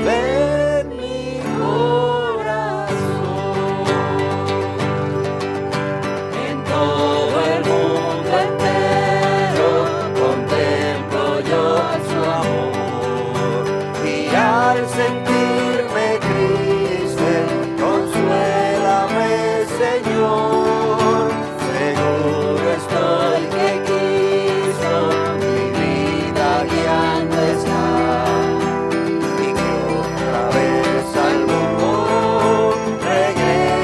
vive en mi corazón. En todo el mundo entero contemplo yo su amor, y al sentirme triste, consuélame, Señor. Seguro estoy que Cristo mi vida guiando está, y que otra vez al mundo regresará.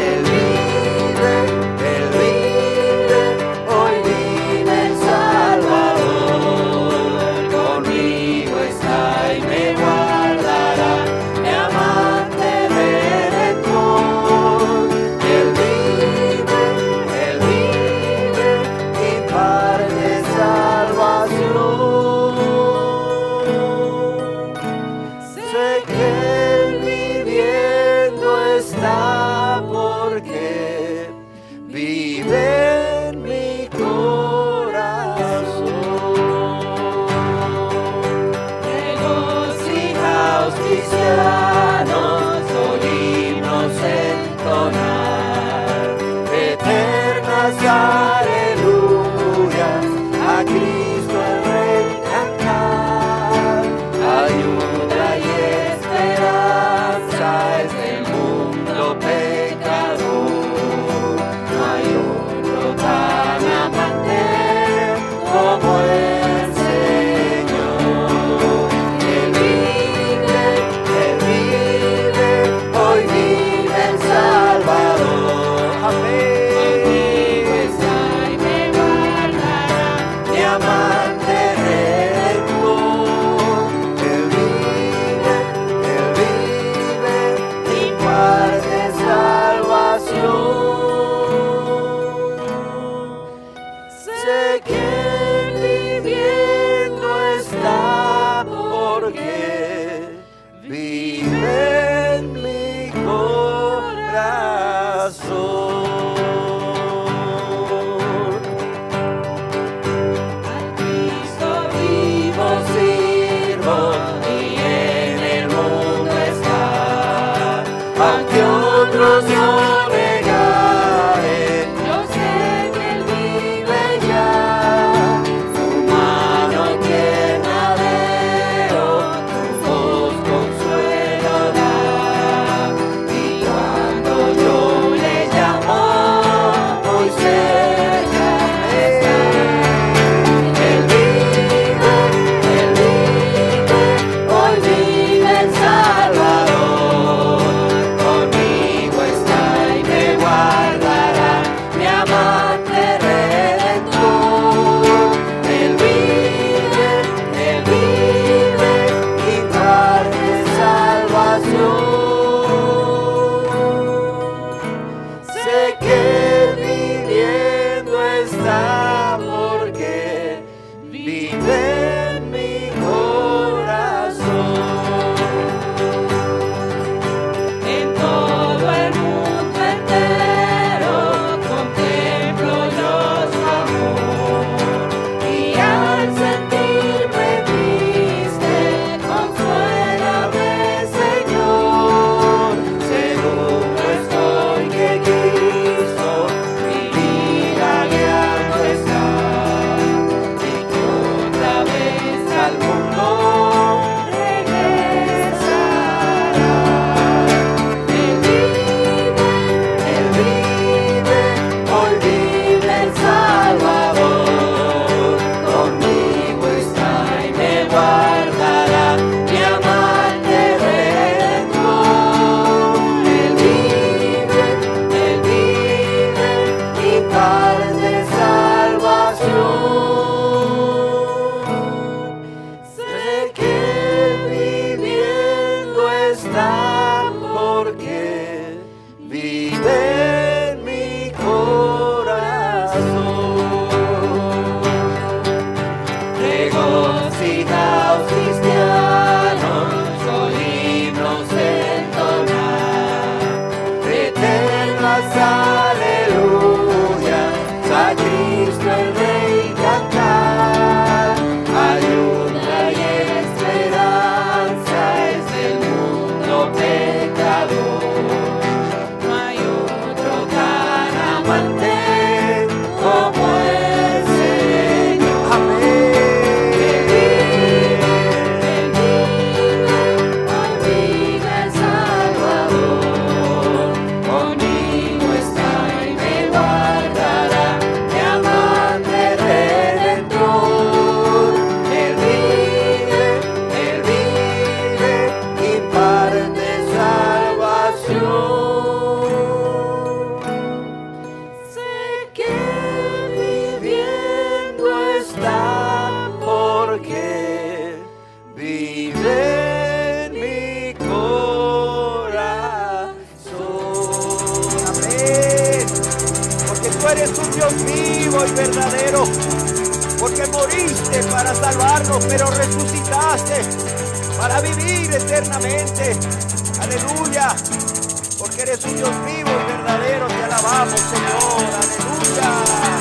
Él vive, hoy vive el Salvador. Conmigo está y me guardará, mi amante redentor. Él vive, imparte salvación. Sé que Él viviendo está porque vive en mi corazón. Regocijaos, cristianos, hoy himnos entonar, eternas aleluyas a Cristo el Rey cantar. Ayuda y esperanza es del mundo pecador. No hay otro tan amante como el Señor. Él vive eres un Dios vivo y verdadero, porque moriste para salvarnos, pero resucitaste para vivir eternamente. Aleluya, porque eres un Dios vivo y verdadero. Te alabamos, Señor. Aleluya.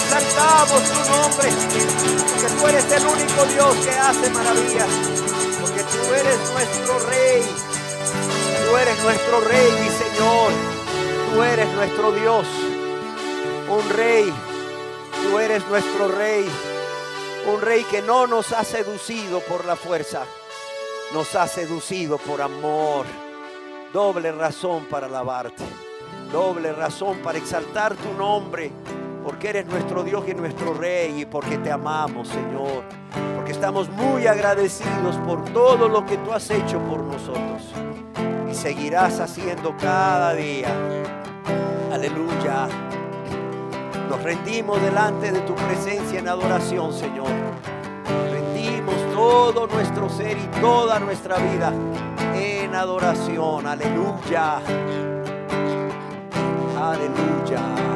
Exaltamos tu nombre, porque tú eres el único Dios que hace maravillas, porque tú eres nuestro Rey, tú eres nuestro Rey y Señor, tú eres nuestro Dios. Un rey, tú eres nuestro rey. Un rey que no nos ha seducido por la fuerza, nos ha seducido por amor. Doble razón para alabarte, doble razón para exaltar tu nombre, porque eres nuestro Dios y nuestro Rey, y porque te amamos, Señor, porque estamos muy agradecidos por todo lo que tú has hecho por nosotros y seguirás haciendo cada día. Aleluya. Nos rendimos delante de tu presencia en adoración, Señor. Rendimos todo nuestro ser y toda nuestra vida en adoración. Aleluya. Aleluya.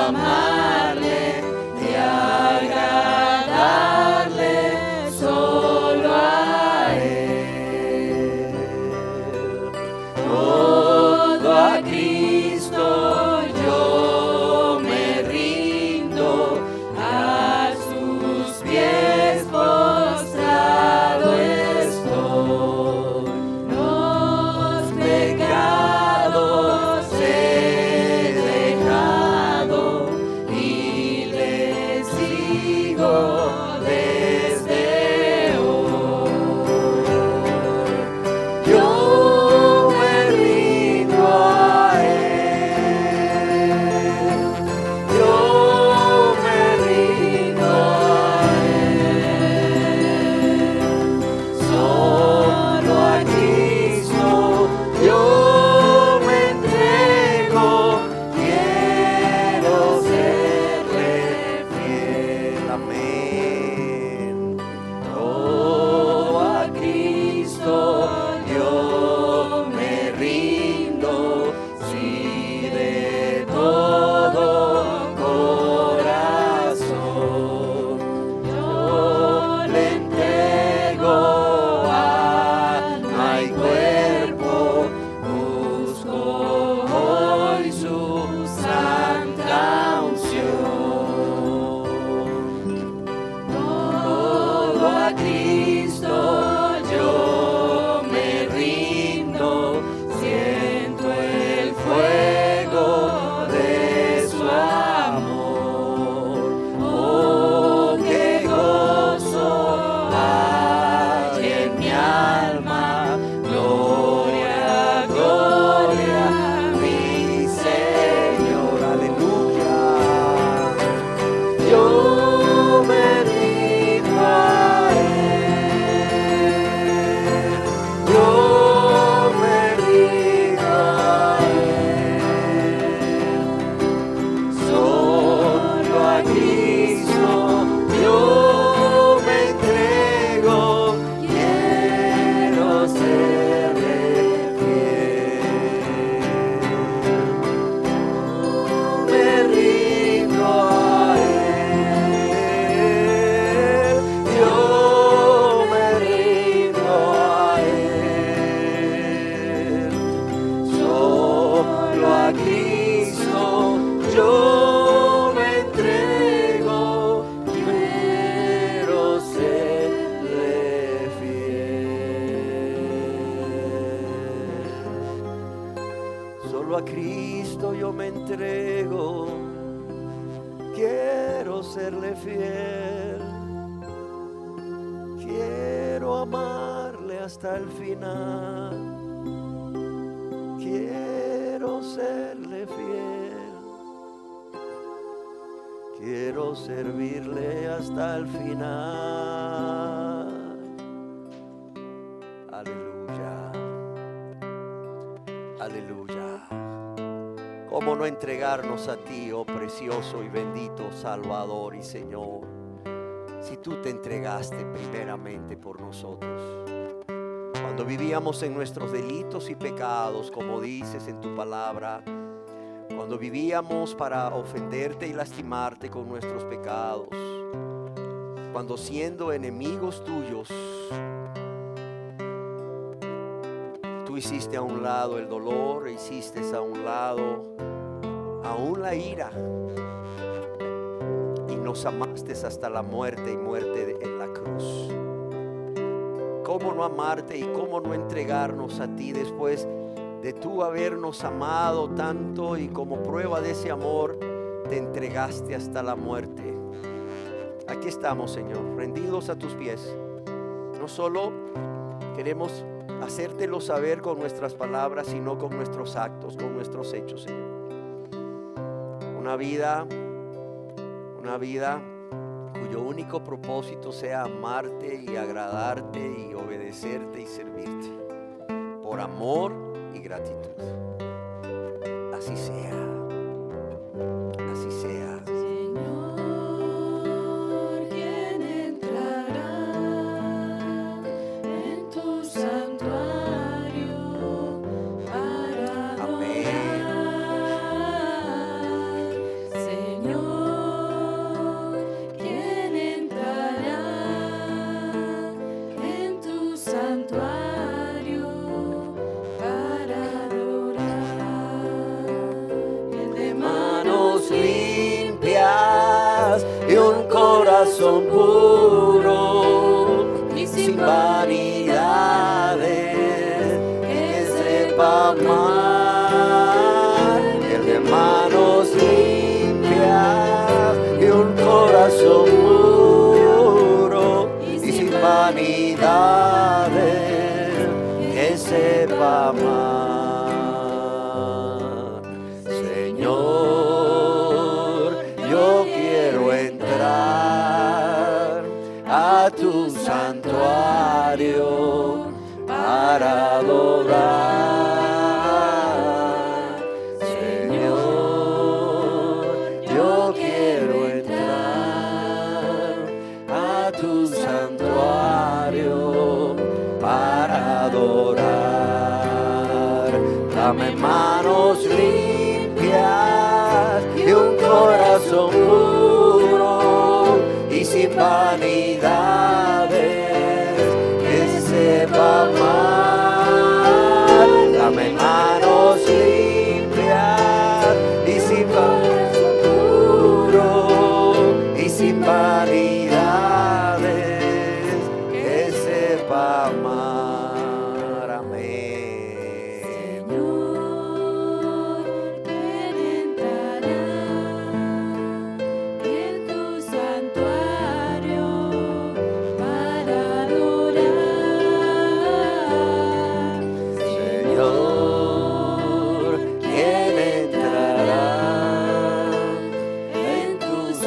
Amar. Solo a Cristo yo me entrego, quiero serle fiel, quiero amarle hasta el final, quiero serle fiel, quiero servirle hasta el final. Aleluya, aleluya. ¿Cómo no entregarnos a ti, oh precioso y bendito Salvador y Señor, si tú te entregaste primeramente por nosotros? Cuando vivíamos en nuestros delitos y pecados, como dices en tu palabra, cuando vivíamos para ofenderte y lastimarte con nuestros pecados, cuando siendo enemigos tuyos, tú hiciste a un lado el dolor, hiciste a un lado aún la ira, y nos amaste hasta la muerte y muerte en la cruz. ¿Cómo no amarte y cómo no entregarnos a ti después de tú habernos amado tanto, y como prueba de ese amor te entregaste hasta la muerte? Aquí estamos, Señor, rendidos a tus pies. No solo queremos hacértelo saber con nuestras palabras, sino con nuestros actos, con nuestros hechos, Señor. Una vida cuyo único propósito sea amarte y agradarte y obedecerte y servirte por amor y gratitud. Así sea, así sea. Señor, ¿quién entrará en tu santuario para adorar? Señor, ¿quién entrará en tu santuario para adorar? El de Manos limpias y un corazón puro y sin vanidades, que sepa amar. El de manos limpias y un corazón puro y sin vanidades, que sepa amar. Señor, yo quiero entrar a tu santuario para adorar. Señor, yo quiero entrar a tu santuario para adorar. Dame manos limpias y un corazón puro y sin vanidades, que sepa amar. Dame manos limpias y sin corazón puro y sin vanidades,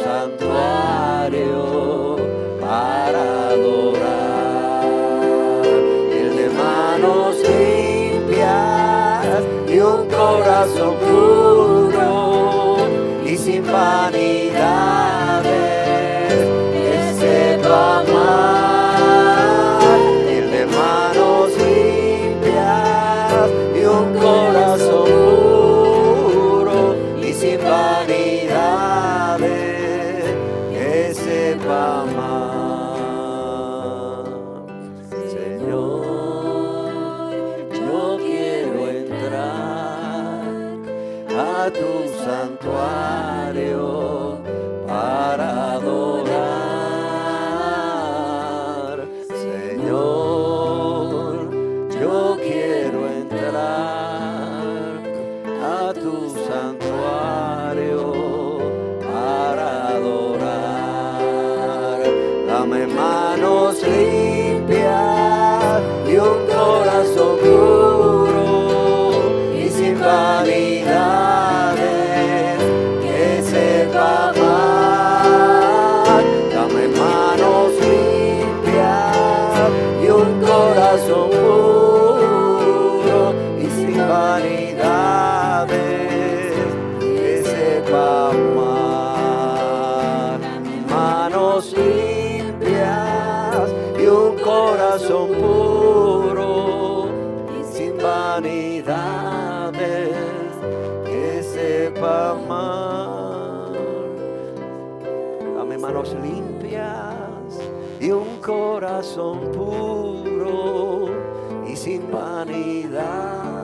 santuario para adorar. El de manos limpias y un corazón puro y sin vanidades, que sepa amar. El de manos limpias y un corazón puro y sin vanidades, que sepa amar. Señor, yo quiero entrar a tu santuario para adorar. Señor, yo quiero entrar a tu santuario para adorar. Dame manos limpias y un corazón puro y sin vanidades, que sepa amar. Dame manos limpias y un corazón puro y sin vanidades, que sepa amar. Manos limpias y un corazón puro y sin vanidades, que sepa amar. Dame manos limpias y un corazón puro y sin vanidades,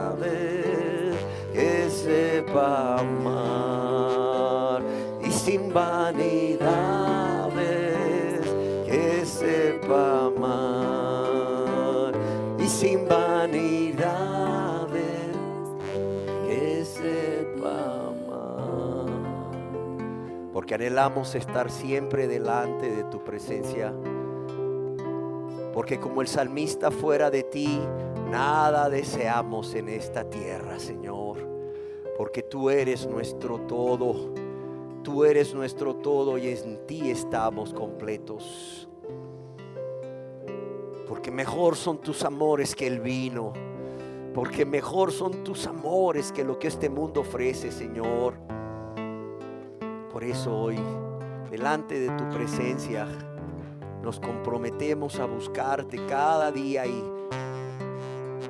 que sepa amar. Y sin vanidades, que sepa amar. Y sin vanidades, que sepa amar. Porque anhelamos estar siempre delante de tu presencia. Porque como el salmista, fuera de ti nada deseamos en esta tierra, Señor. Porque tú eres nuestro todo. Tú eres nuestro todo y en ti estamos completos. Porque mejor son tus amores que el vino. Porque mejor son tus amores que lo que este mundo ofrece, Señor. Por eso hoy, delante de tu presencia, nos comprometemos a buscarte cada día y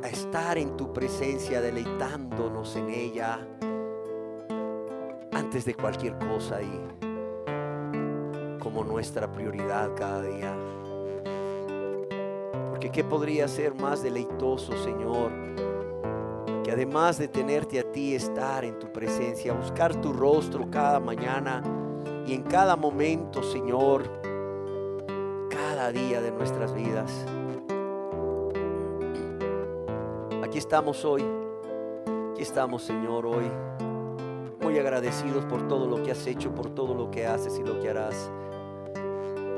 a estar en tu presencia, deleitándonos en ella antes de cualquier cosa y como nuestra prioridad cada día. Porque ¿qué podría ser más deleitoso, Señor, que además de tenerte a ti, estar en tu presencia, buscar tu rostro cada mañana y en cada momento, Señor, cada día de nuestras vidas? Aquí estamos hoy, aquí estamos, Señor, hoy muy agradecidos por todo lo que has hecho, por todo lo que haces y lo que harás,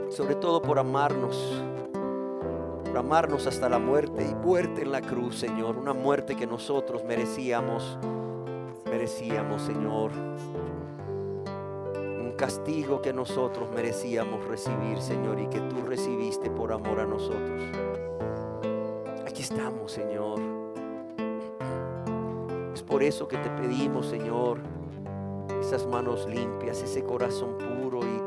sobre todo por amarnos hasta la muerte y muerte en la cruz, Señor, una muerte que nosotros merecíamos, Señor, un castigo que nosotros merecíamos recibir, Señor, y que tú recibiste por amor a nosotros. Aquí estamos, Señor. Es por eso que te pedimos, Señor, esas manos limpias, ese corazón puro y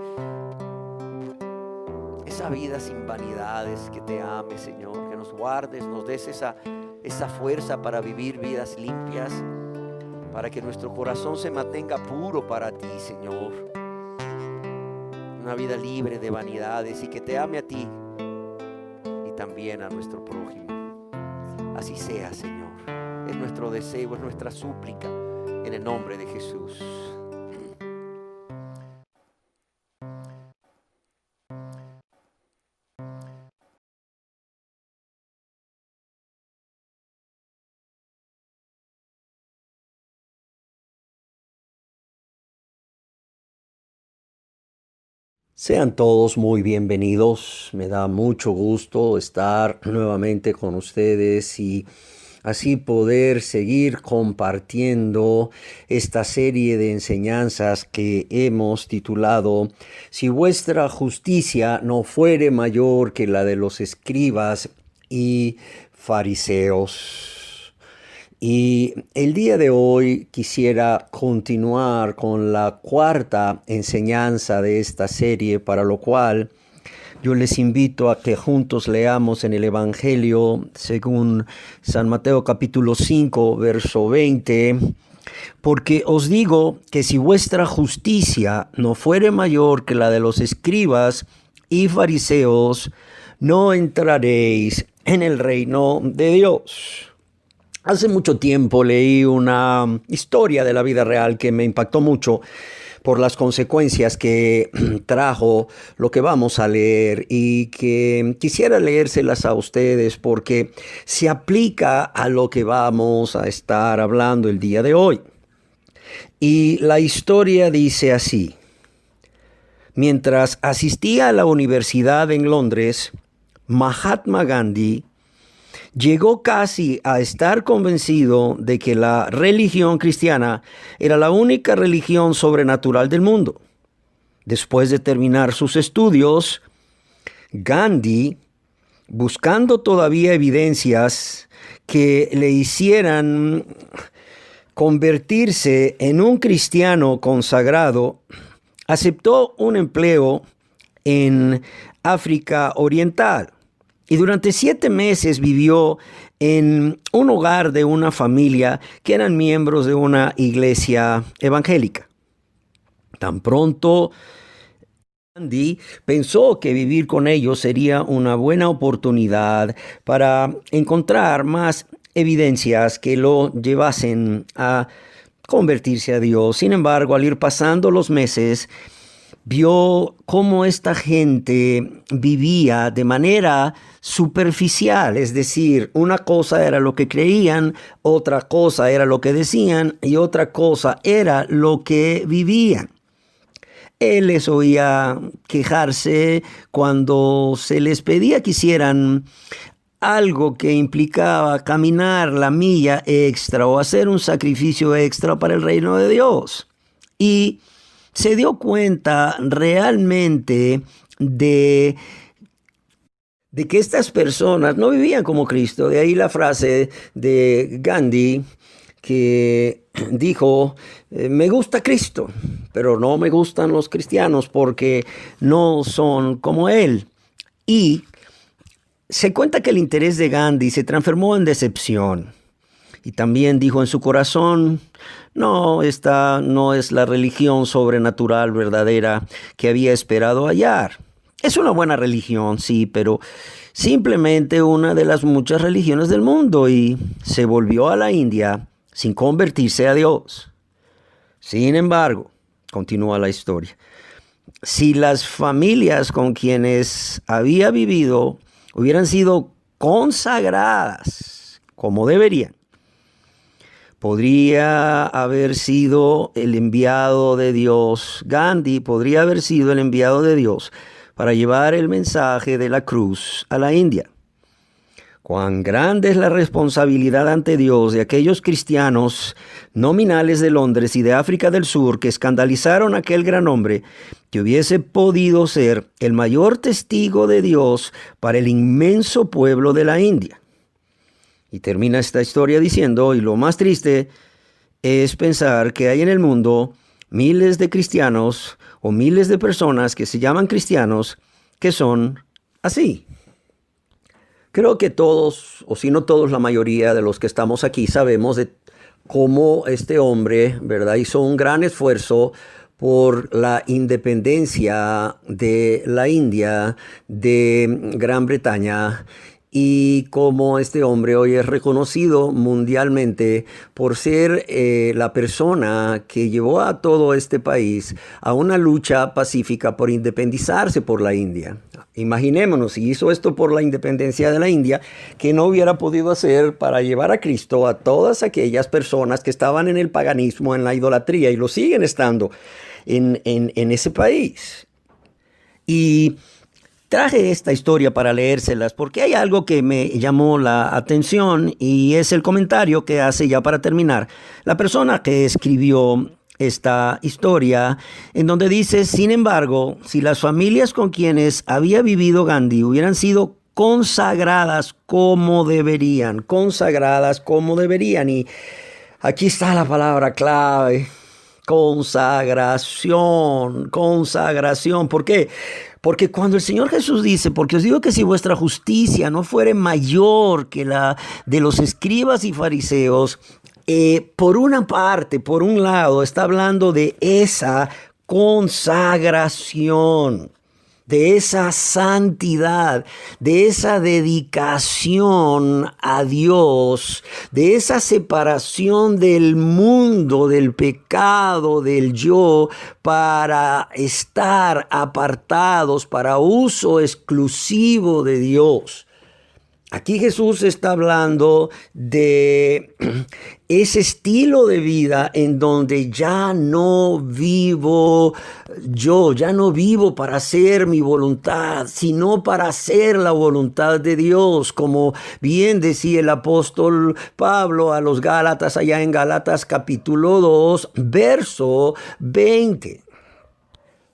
esa vida sin vanidades, que te ame, Señor, que nos guardes, nos des esa fuerza para vivir vidas limpias, para que nuestro corazón se mantenga puro para ti, Señor. Una vida libre de vanidades y que te ame a ti y también a nuestro prójimo. Así sea, Señor. Es nuestro deseo, es nuestra súplica, en el nombre de Jesús. Sean todos muy bienvenidos. Me da mucho gusto estar nuevamente con ustedes y así poder seguir compartiendo esta serie de enseñanzas que hemos titulado Si vuestra justicia no fuere mayor que la de los escribas y fariseos. Y el día de hoy quisiera continuar con la cuarta enseñanza de esta serie, para lo cual yo les invito a que juntos leamos en el Evangelio según San Mateo capítulo 5, verso 20. Porque os digo que si vuestra justicia no fuere mayor que la de los escribas y fariseos, no entraréis en el reino de Dios. Hace mucho tiempo leí una historia de la vida real que me impactó mucho por las consecuencias que trajo lo que vamos a leer, y que quisiera leérselas a ustedes porque se aplica a lo que vamos a estar hablando el día de hoy. Y la historia dice así: mientras asistía a la universidad en Londres, Mahatma Gandhi llegó casi a estar convencido de que la religión cristiana era la única religión sobrenatural del mundo. Después de terminar sus estudios, Gandhi, buscando todavía evidencias que le hicieran convertirse en un cristiano consagrado, aceptó un empleo en África Oriental. Y durante 7 meses vivió en un hogar de una familia que eran miembros de una iglesia evangélica. Tan pronto Gandhi pensó que vivir con ellos sería una buena oportunidad para encontrar más evidencias que lo llevasen a convertirse a Dios. Sin embargo, al ir pasando los meses, vio cómo esta gente vivía de manera superficial, es decir, una cosa era lo que creían, otra cosa era lo que decían y otra cosa era lo que vivían. Él les oía quejarse cuando se les pedía que hicieran algo que implicaba caminar la milla extra o hacer un sacrificio extra para el reino de Dios. Y se dio cuenta realmente de que estas personas no vivían como Cristo. De ahí la frase de Gandhi que dijo: me gusta Cristo, pero no me gustan los cristianos porque no son como Él. Y se cuenta que el interés de Gandhi se transformó en decepción. Y también dijo en su corazón: no, esta no es la religión sobrenatural verdadera que había esperado hallar. Es una buena religión, sí, pero simplemente una de las muchas religiones del mundo, y se volvió a la India sin convertirse a Dios. Sin embargo, continúa la historia, si las familias con quienes había vivido hubieran sido consagradas como deberían, podría haber sido el enviado de Dios. Gandhi podría haber sido el enviado de Dios para llevar el mensaje de la cruz a la India. Cuán grande es la responsabilidad ante Dios de aquellos cristianos nominales de Londres y de África del Sur que escandalizaron a aquel gran hombre, que hubiese podido ser el mayor testigo de Dios para el inmenso pueblo de la India. Y termina esta historia diciendo: y lo más triste es pensar que hay en el mundo miles de cristianos o miles de personas que se llaman cristianos que son así. Creo que todos, o si no todos, la mayoría de los que estamos aquí sabemos de cómo este hombre, ¿verdad?, hizo un gran esfuerzo por la independencia de la India, de Gran Bretaña, y cómo este hombre hoy es reconocido mundialmente por ser la persona que llevó a todo este país a una lucha pacífica por independizarse por la India. Imaginémonos, si hizo esto por la independencia de la India, ¿qué no hubiera podido hacer para llevar a Cristo a todas aquellas personas que estaban en el paganismo, en la idolatría, y lo siguen estando en ese país? Y Traje esta historia para leérselas porque hay algo que me llamó la atención y es el comentario que hace, ya para terminar, la persona que escribió esta historia, en donde dice: sin embargo, si las familias con quienes había vivido Gandhi hubieran sido consagradas como deberían, y aquí está la palabra clave: consagración. ¿Por qué? Porque cuando el Señor Jesús dice: porque os digo que si vuestra justicia no fuere mayor que la de los escribas y fariseos, por una parte, por un lado, está hablando de esa consagración, de esa santidad, de esa dedicación a Dios, de esa separación del mundo, del pecado, del yo, para estar apartados para uso exclusivo de Dios. Aquí Jesús está hablando de ese estilo de vida en donde ya no vivo yo, ya no vivo para hacer mi voluntad, sino para hacer la voluntad de Dios, como bien decía el apóstol Pablo a los Gálatas, allá en Gálatas capítulo 2, verso 20.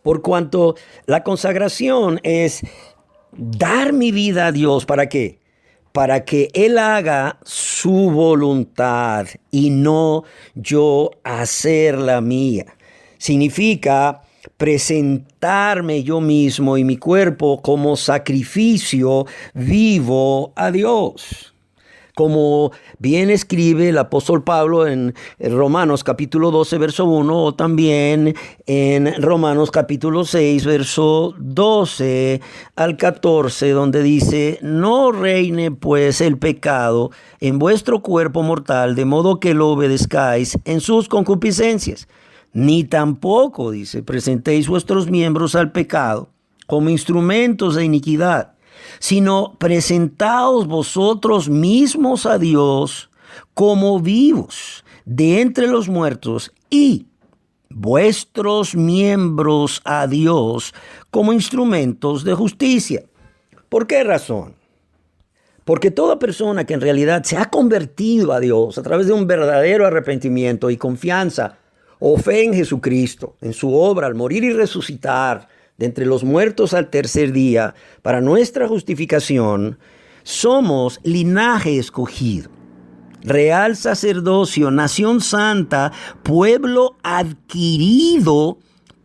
Por cuanto la consagración es dar mi vida a Dios, ¿para qué? Para que Él haga su voluntad y no yo hacer la mía. Significa presentarme yo mismo y mi cuerpo como sacrificio vivo a Dios. Como bien escribe el apóstol Pablo en Romanos capítulo 12, verso 1, o también en Romanos capítulo 6, verso 12 al 14, donde dice: no reine pues el pecado en vuestro cuerpo mortal, de modo que lo obedezcáis en sus concupiscencias. Ni tampoco, dice, presentéis vuestros miembros al pecado como instrumentos de iniquidad, sino presentaos vosotros mismos a Dios como vivos de entre los muertos, y vuestros miembros a Dios como instrumentos de justicia. ¿Por qué razón? Porque toda persona que en realidad se ha convertido a Dios a través de un verdadero arrepentimiento y confianza o fe en Jesucristo, en su obra al morir y resucitar de entre los muertos al tercer día, para nuestra justificación, somos linaje escogido, real sacerdocio, nación santa, pueblo adquirido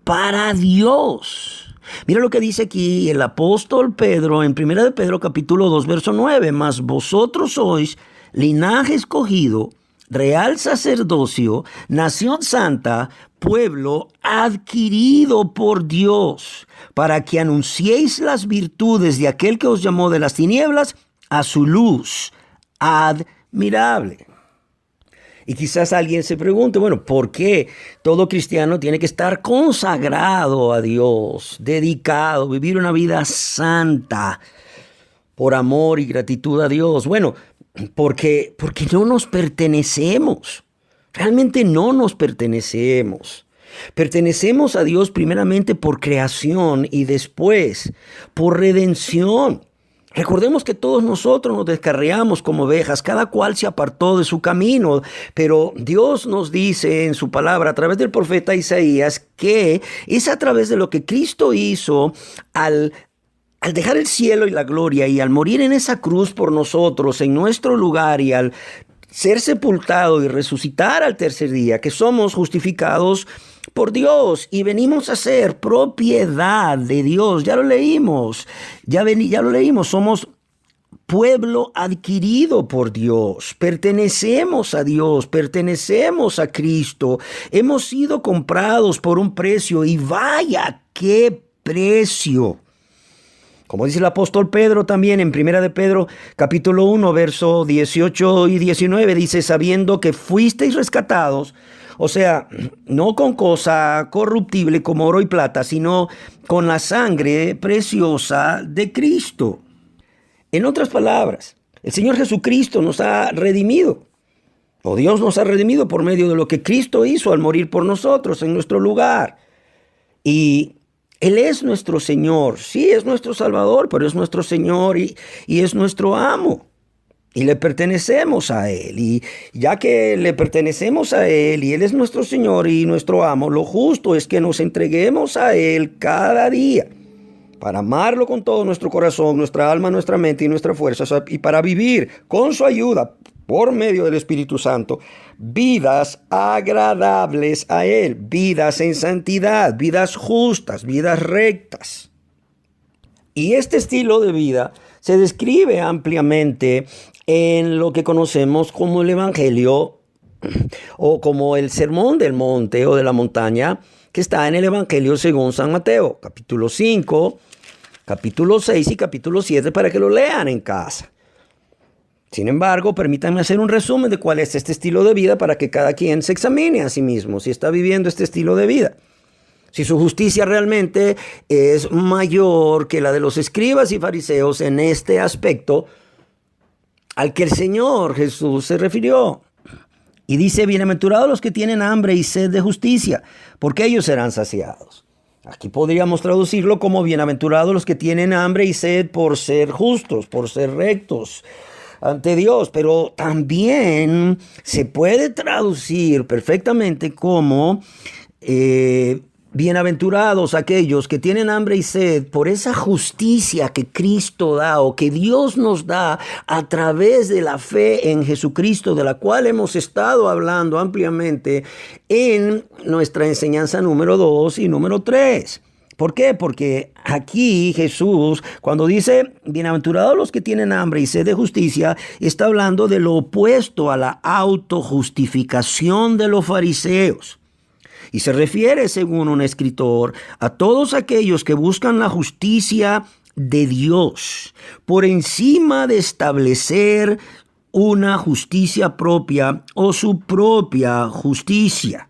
para Dios. Mira lo que dice aquí el apóstol Pedro en 1 de Pedro capítulo 2, verso 9. Mas vosotros sois linaje escogido, real sacerdocio, nación santa, pueblo adquirido por Dios, para que anunciéis las virtudes de aquel que os llamó de las tinieblas a su luz admirable. Y quizás alguien se pregunte: bueno, ¿por qué todo cristiano tiene que estar consagrado a Dios, dedicado, vivir una vida santa por amor y gratitud a Dios? Bueno, porque no nos pertenecemos. Realmente no nos pertenecemos. Pertenecemos a Dios primeramente por creación y después por redención. Recordemos que todos nosotros nos descarriamos como ovejas, cada cual se apartó de su camino, pero Dios nos dice en su palabra a través del profeta Isaías que es a través de lo que Cristo hizo al dejar el cielo y la gloria y al morir en esa cruz por nosotros, en nuestro lugar, y al ser sepultado y resucitar al tercer día, que somos justificados por Dios y venimos a ser propiedad de Dios. Ya lo leímos, somos pueblo adquirido por Dios, pertenecemos a Dios, pertenecemos a Cristo, hemos sido comprados por un precio, y vaya qué precio. Como dice el apóstol Pedro también en 1 de Pedro capítulo 1, verso 18 y 19, dice: sabiendo que fuisteis rescatados, o sea, no con cosa corruptible como oro y plata, sino con la sangre preciosa de Cristo. En otras palabras, el Señor Jesucristo nos ha redimido, o Dios nos ha redimido por medio de lo que Cristo hizo al morir por nosotros en nuestro lugar. Y Él es nuestro Señor. Sí, es nuestro Salvador, pero es nuestro Señor y es nuestro amo. Y le pertenecemos a Él. Y ya que le pertenecemos a Él y Él es nuestro Señor y nuestro amo, lo justo es que nos entreguemos a Él cada día para amarlo con todo nuestro corazón, nuestra alma, nuestra mente y nuestra fuerza, y para vivir con su ayuda, por medio del Espíritu Santo, vidas agradables a Él, vidas en santidad, vidas justas, vidas rectas. Y este estilo de vida se describe ampliamente en lo que conocemos como el Evangelio o como el Sermón del Monte o de la montaña, que está en el Evangelio según San Mateo, capítulo 5, capítulo 6 y capítulo 7, para que lo lean en casa. Sin embargo, permítanme hacer un resumen de cuál es este estilo de vida para que cada quien se examine a sí mismo si está viviendo este estilo de vida. Si su justicia realmente es mayor que la de los escribas y fariseos en este aspecto al que el Señor Jesús se refirió. Y dice, bienaventurados los que tienen hambre y sed de justicia, porque ellos serán saciados. Aquí podríamos traducirlo como bienaventurados los que tienen hambre y sed por ser justos, por ser rectos ante Dios, pero también se puede traducir perfectamente como bienaventurados aquellos que tienen hambre y sed por esa justicia que Cristo da o que Dios nos da a través de la fe en Jesucristo, de la cual hemos estado hablando ampliamente en nuestra enseñanza número 2 y número 3. ¿Por qué? Porque aquí Jesús, cuando dice bienaventurados los que tienen hambre y sed de justicia, está hablando de lo opuesto a la autojustificación de los fariseos. Y se refiere, según un escritor, a todos aquellos que buscan la justicia de Dios por encima de establecer una justicia propia o su propia justicia.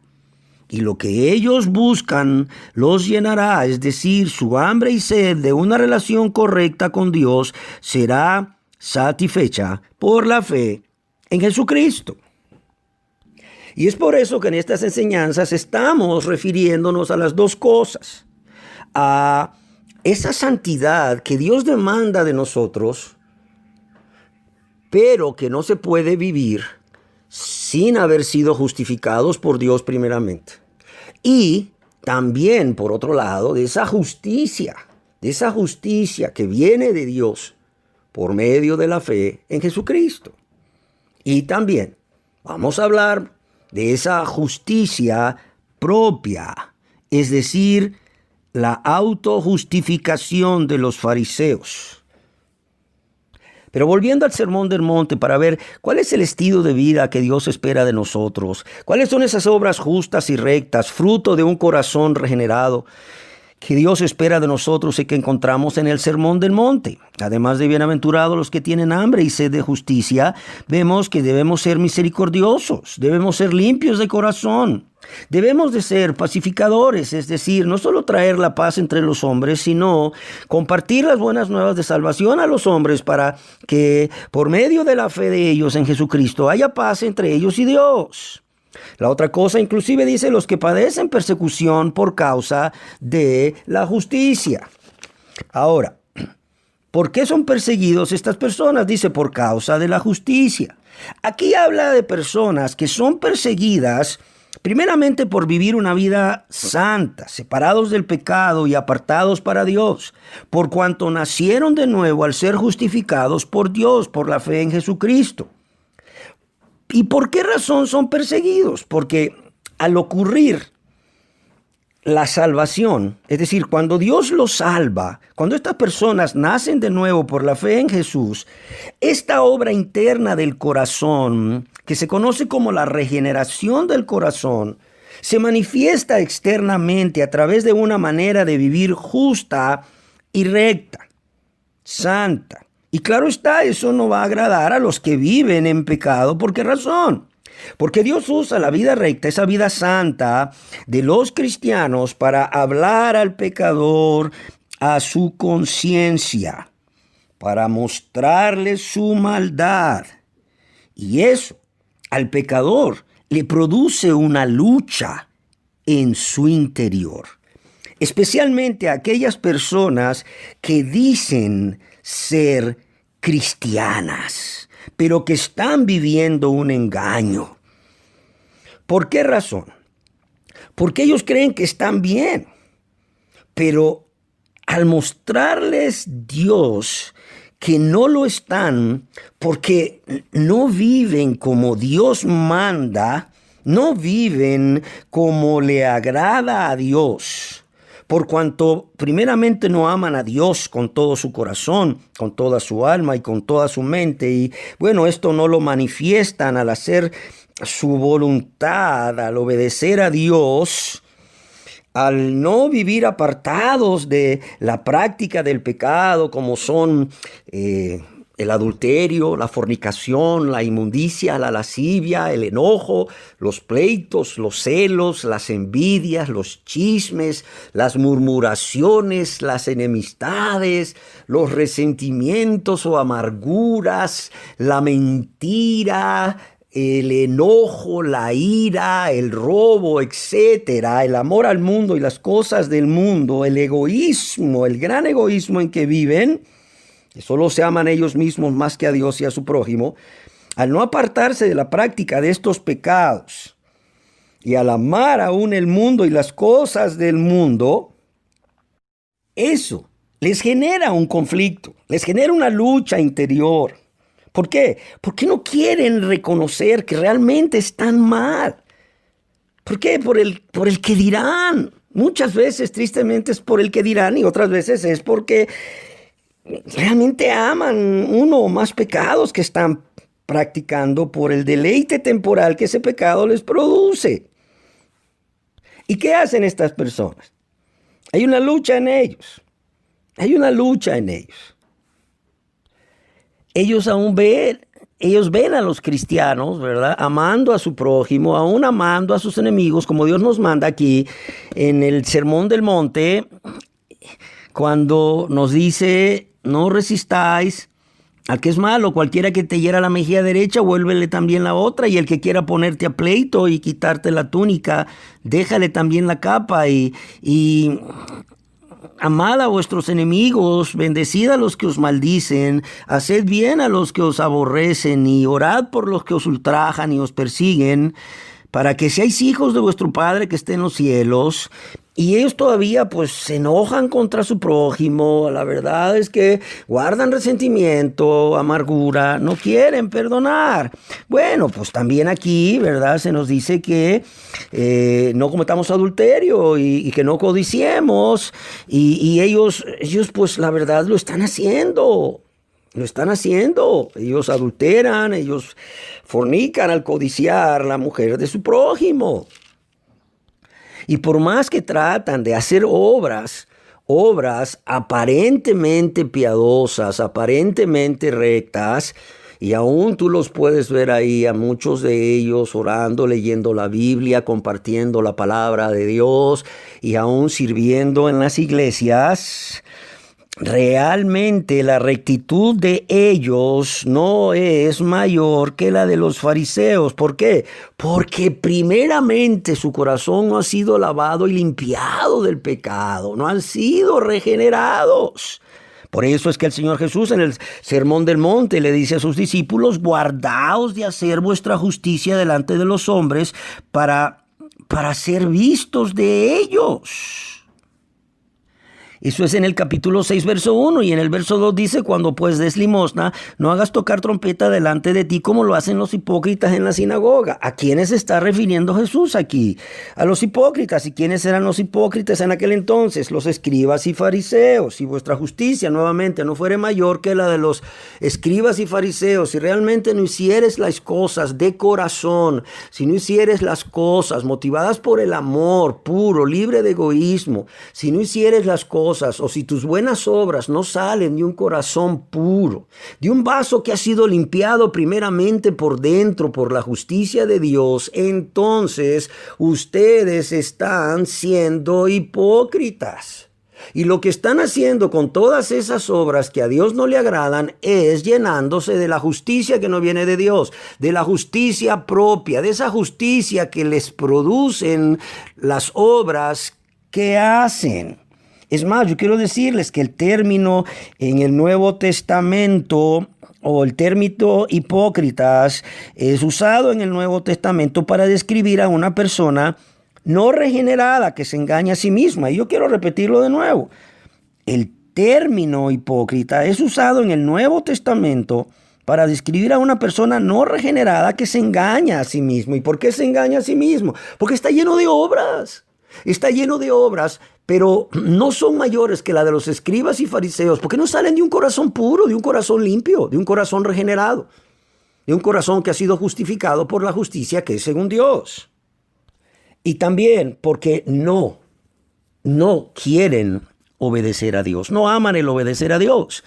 Y lo que ellos buscan los llenará, es decir, su hambre y sed de una relación correcta con Dios será satisfecha por la fe en Jesucristo. Y es por eso que en estas enseñanzas estamos refiriéndonos a las dos cosas. A esa santidad que Dios demanda de nosotros, pero que no se puede vivir sin haber sido justificados por Dios primeramente. Y también, por otro lado, de esa justicia que viene de Dios por medio de la fe en Jesucristo. Y también vamos a hablar de esa justicia propia, es decir, la autojustificación de los fariseos. Pero volviendo al Sermón del Monte para ver cuál es el estilo de vida que Dios espera de nosotros, cuáles son esas obras justas y rectas, fruto de un corazón regenerado, que Dios espera de nosotros y que encontramos en el Sermón del Monte. Además de bienaventurados los que tienen hambre y sed de justicia, vemos que debemos ser misericordiosos, debemos ser limpios de corazón, debemos de ser pacificadores, es decir, no solo traer la paz entre los hombres, sino compartir las buenas nuevas de salvación a los hombres para que por medio de la fe de ellos en Jesucristo haya paz entre ellos y Dios. La otra cosa inclusive dice los que padecen persecución por causa de la justicia. Ahora, ¿por qué son perseguidos estas personas? Dice por causa de la justicia. Aquí habla de personas que son perseguidas primeramente por vivir una vida santa, separados del pecado y apartados para Dios, por cuanto nacieron de nuevo al ser justificados por Dios, por la fe en Jesucristo. ¿Y por qué razón son perseguidos? Porque al ocurrir la salvación, es decir, cuando Dios los salva, cuando estas personas nacen de nuevo por la fe en Jesús, esta obra interna del corazón, que se conoce como la regeneración del corazón, se manifiesta externamente a través de una manera de vivir justa y recta, santa. Y claro está, eso no va a agradar a los que viven en pecado. ¿Por qué razón? Porque Dios usa la vida recta, esa vida santa de los cristianos para hablar al pecador a su conciencia, para mostrarle su maldad. Y eso al pecador le produce una lucha en su interior. especialmente a aquellas personas que dicen ser cristianas, pero que están viviendo un engaño. ¿Por qué razón? Porque ellos creen que están bien, pero al mostrarles Dios que no lo están, porque no viven como Dios manda, no viven como le agrada a Dios, por cuanto primeramente no aman a Dios con todo su corazón, con toda su alma y con toda su mente. Y bueno, esto no lo manifiestan al hacer su voluntad, al obedecer a Dios, al no vivir apartados de la práctica del pecado, como son el adulterio, la fornicación, la inmundicia, la lascivia, el enojo, los pleitos, los celos, las envidias, los chismes, las murmuraciones, las enemistades, los resentimientos o amarguras, la mentira, el enojo, la ira, el robo, etcétera, el amor al mundo y las cosas del mundo, el egoísmo, el gran egoísmo en que viven, que solo se aman ellos mismos más que a Dios y a su prójimo, al no apartarse de la práctica de estos pecados y al amar aún el mundo y las cosas del mundo, eso les genera un conflicto, les genera una lucha interior. ¿Por qué? Porque no quieren reconocer que realmente están mal. ¿Por qué? Por el que dirán. Muchas veces, tristemente, es por el que dirán y otras veces es porque realmente aman uno o más pecados que están practicando por el deleite temporal que ese pecado les produce. ¿Y qué hacen estas personas? Hay una lucha en ellos. Hay una lucha en ellos. Ellos ven a los cristianos, ¿verdad? Amando a su prójimo, aún amando a sus enemigos, como Dios nos manda aquí en el Sermón del Monte, cuando nos dice, no resistáis al que es malo, cualquiera que te hiera la mejilla derecha, vuélvele también la otra, y el que quiera ponerte a pleito y quitarte la túnica, déjale también la capa, y amad a vuestros enemigos, bendecid a los que os maldicen, haced bien a los que os aborrecen, y orad por los que os ultrajan y os persiguen, para que seáis hijos de vuestro Padre que está en los cielos. Y ellos todavía pues se enojan contra su prójimo. La verdad es que guardan resentimiento, amargura, no quieren perdonar. Bueno, pues también aquí, ¿verdad? Se nos dice que no cometamos adulterio y que no codiciemos. Y ellos pues la verdad lo están haciendo. Lo están haciendo. Ellos adulteran, ellos fornican al codiciar la mujer de su prójimo. Y por más que tratan de hacer obras aparentemente piadosas, aparentemente rectas, y aún tú los puedes ver ahí a muchos de ellos orando, leyendo la Biblia, compartiendo la palabra de Dios y aún sirviendo en las iglesias, realmente la rectitud de ellos no es mayor que la de los fariseos. ¿Por qué? Porque primeramente su corazón no ha sido lavado y limpiado del pecado, no han sido regenerados. Por eso es que el Señor Jesús en el Sermón del Monte le dice a sus discípulos, guardaos de hacer vuestra justicia delante de los hombres para ser vistos de ellos. Eso es en el capítulo 6, verso 1, y en el verso 2 dice, cuando pues des limosna, no hagas tocar trompeta delante de ti como lo hacen los hipócritas en la sinagoga. ¿A quiénes se está refiriendo Jesús aquí? A los hipócritas. ¿Y quiénes eran los hipócritas en aquel entonces? Los escribas y fariseos. Si vuestra justicia nuevamente no fuere mayor que la de los escribas y fariseos, si realmente no hicieres las cosas de corazón, si no hicieres las cosas motivadas por el amor puro, libre de egoísmo, si no hicieres las cosas, o si tus buenas obras no salen de un corazón puro, de un vaso que ha sido limpiado primeramente por dentro por la justicia de Dios, entonces ustedes están siendo hipócritas. Y lo que están haciendo con todas esas obras que a Dios no le agradan es llenándose de la justicia que no viene de Dios, de la justicia propia, de esa justicia que les producen las obras que hacen. Es más, yo quiero decirles que el término en el Nuevo Testamento o el término hipócritas es usado en el Nuevo Testamento para describir a una persona no regenerada que se engaña a sí misma. Y yo quiero repetirlo de nuevo. El término hipócrita es usado en el Nuevo Testamento para describir a una persona no regenerada que se engaña a sí mismo. ¿Y por qué se engaña a sí mismo? Porque está lleno de obras. Está lleno de obras, pero no son mayores que la de los escribas y fariseos, porque no salen de un corazón puro, de un corazón limpio, de un corazón regenerado, de un corazón que ha sido justificado por la justicia que es según Dios. Y también porque no quieren obedecer a Dios, no aman el obedecer a Dios.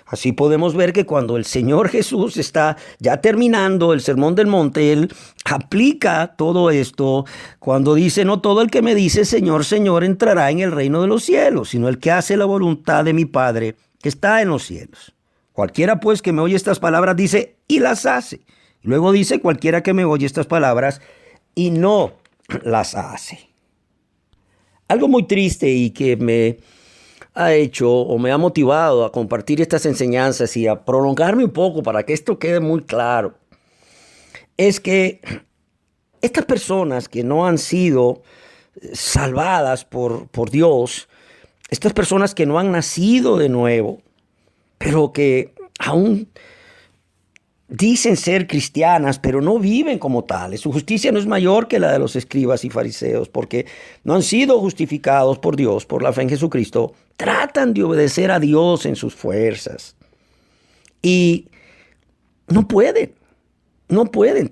Así podemos ver que cuando el Señor Jesús está ya terminando el Sermón del Monte, Él aplica todo esto cuando dice: no todo el que me dice Señor, Señor entrará en el reino de los cielos, sino el que hace la voluntad de mi Padre que está en los cielos. Cualquiera pues que me oye estas palabras dice y las hace. Y luego dice: cualquiera que me oye estas palabras y no las hace. Algo muy triste y que me ha hecho o me ha motivado a compartir estas enseñanzas y a prolongarme un poco para que esto quede muy claro, es que estas personas que no han sido salvadas por Dios, estas personas que no han nacido de nuevo, pero que aún dicen ser cristianas, pero no viven como tales. Su justicia no es mayor que la de los escribas y fariseos, porque no han sido justificados por Dios, por la fe en Jesucristo. Tratan de obedecer a Dios en sus fuerzas. Y no pueden.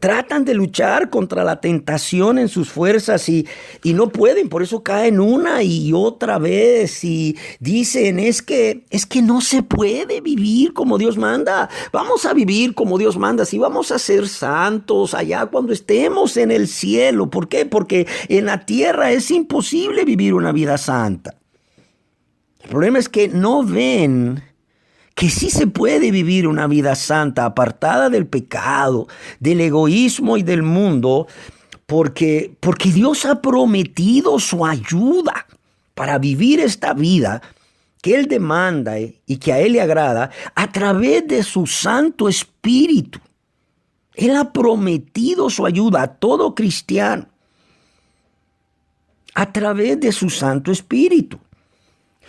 Tratan de luchar contra la tentación en sus fuerzas y no pueden. Por eso caen una y otra vez y dicen: es que no se puede vivir como Dios manda. Vamos a vivir como Dios manda. Si vamos a ser santos allá cuando estemos en el cielo. ¿Por qué? Porque en la tierra es imposible vivir una vida santa. El problema es que no ven que sí se puede vivir una vida santa, apartada del pecado, del egoísmo y del mundo, porque Dios ha prometido su ayuda para vivir esta vida que Él demanda y que a Él le agrada a través de su Santo Espíritu. Él ha prometido su ayuda a todo cristiano a través de su Santo Espíritu.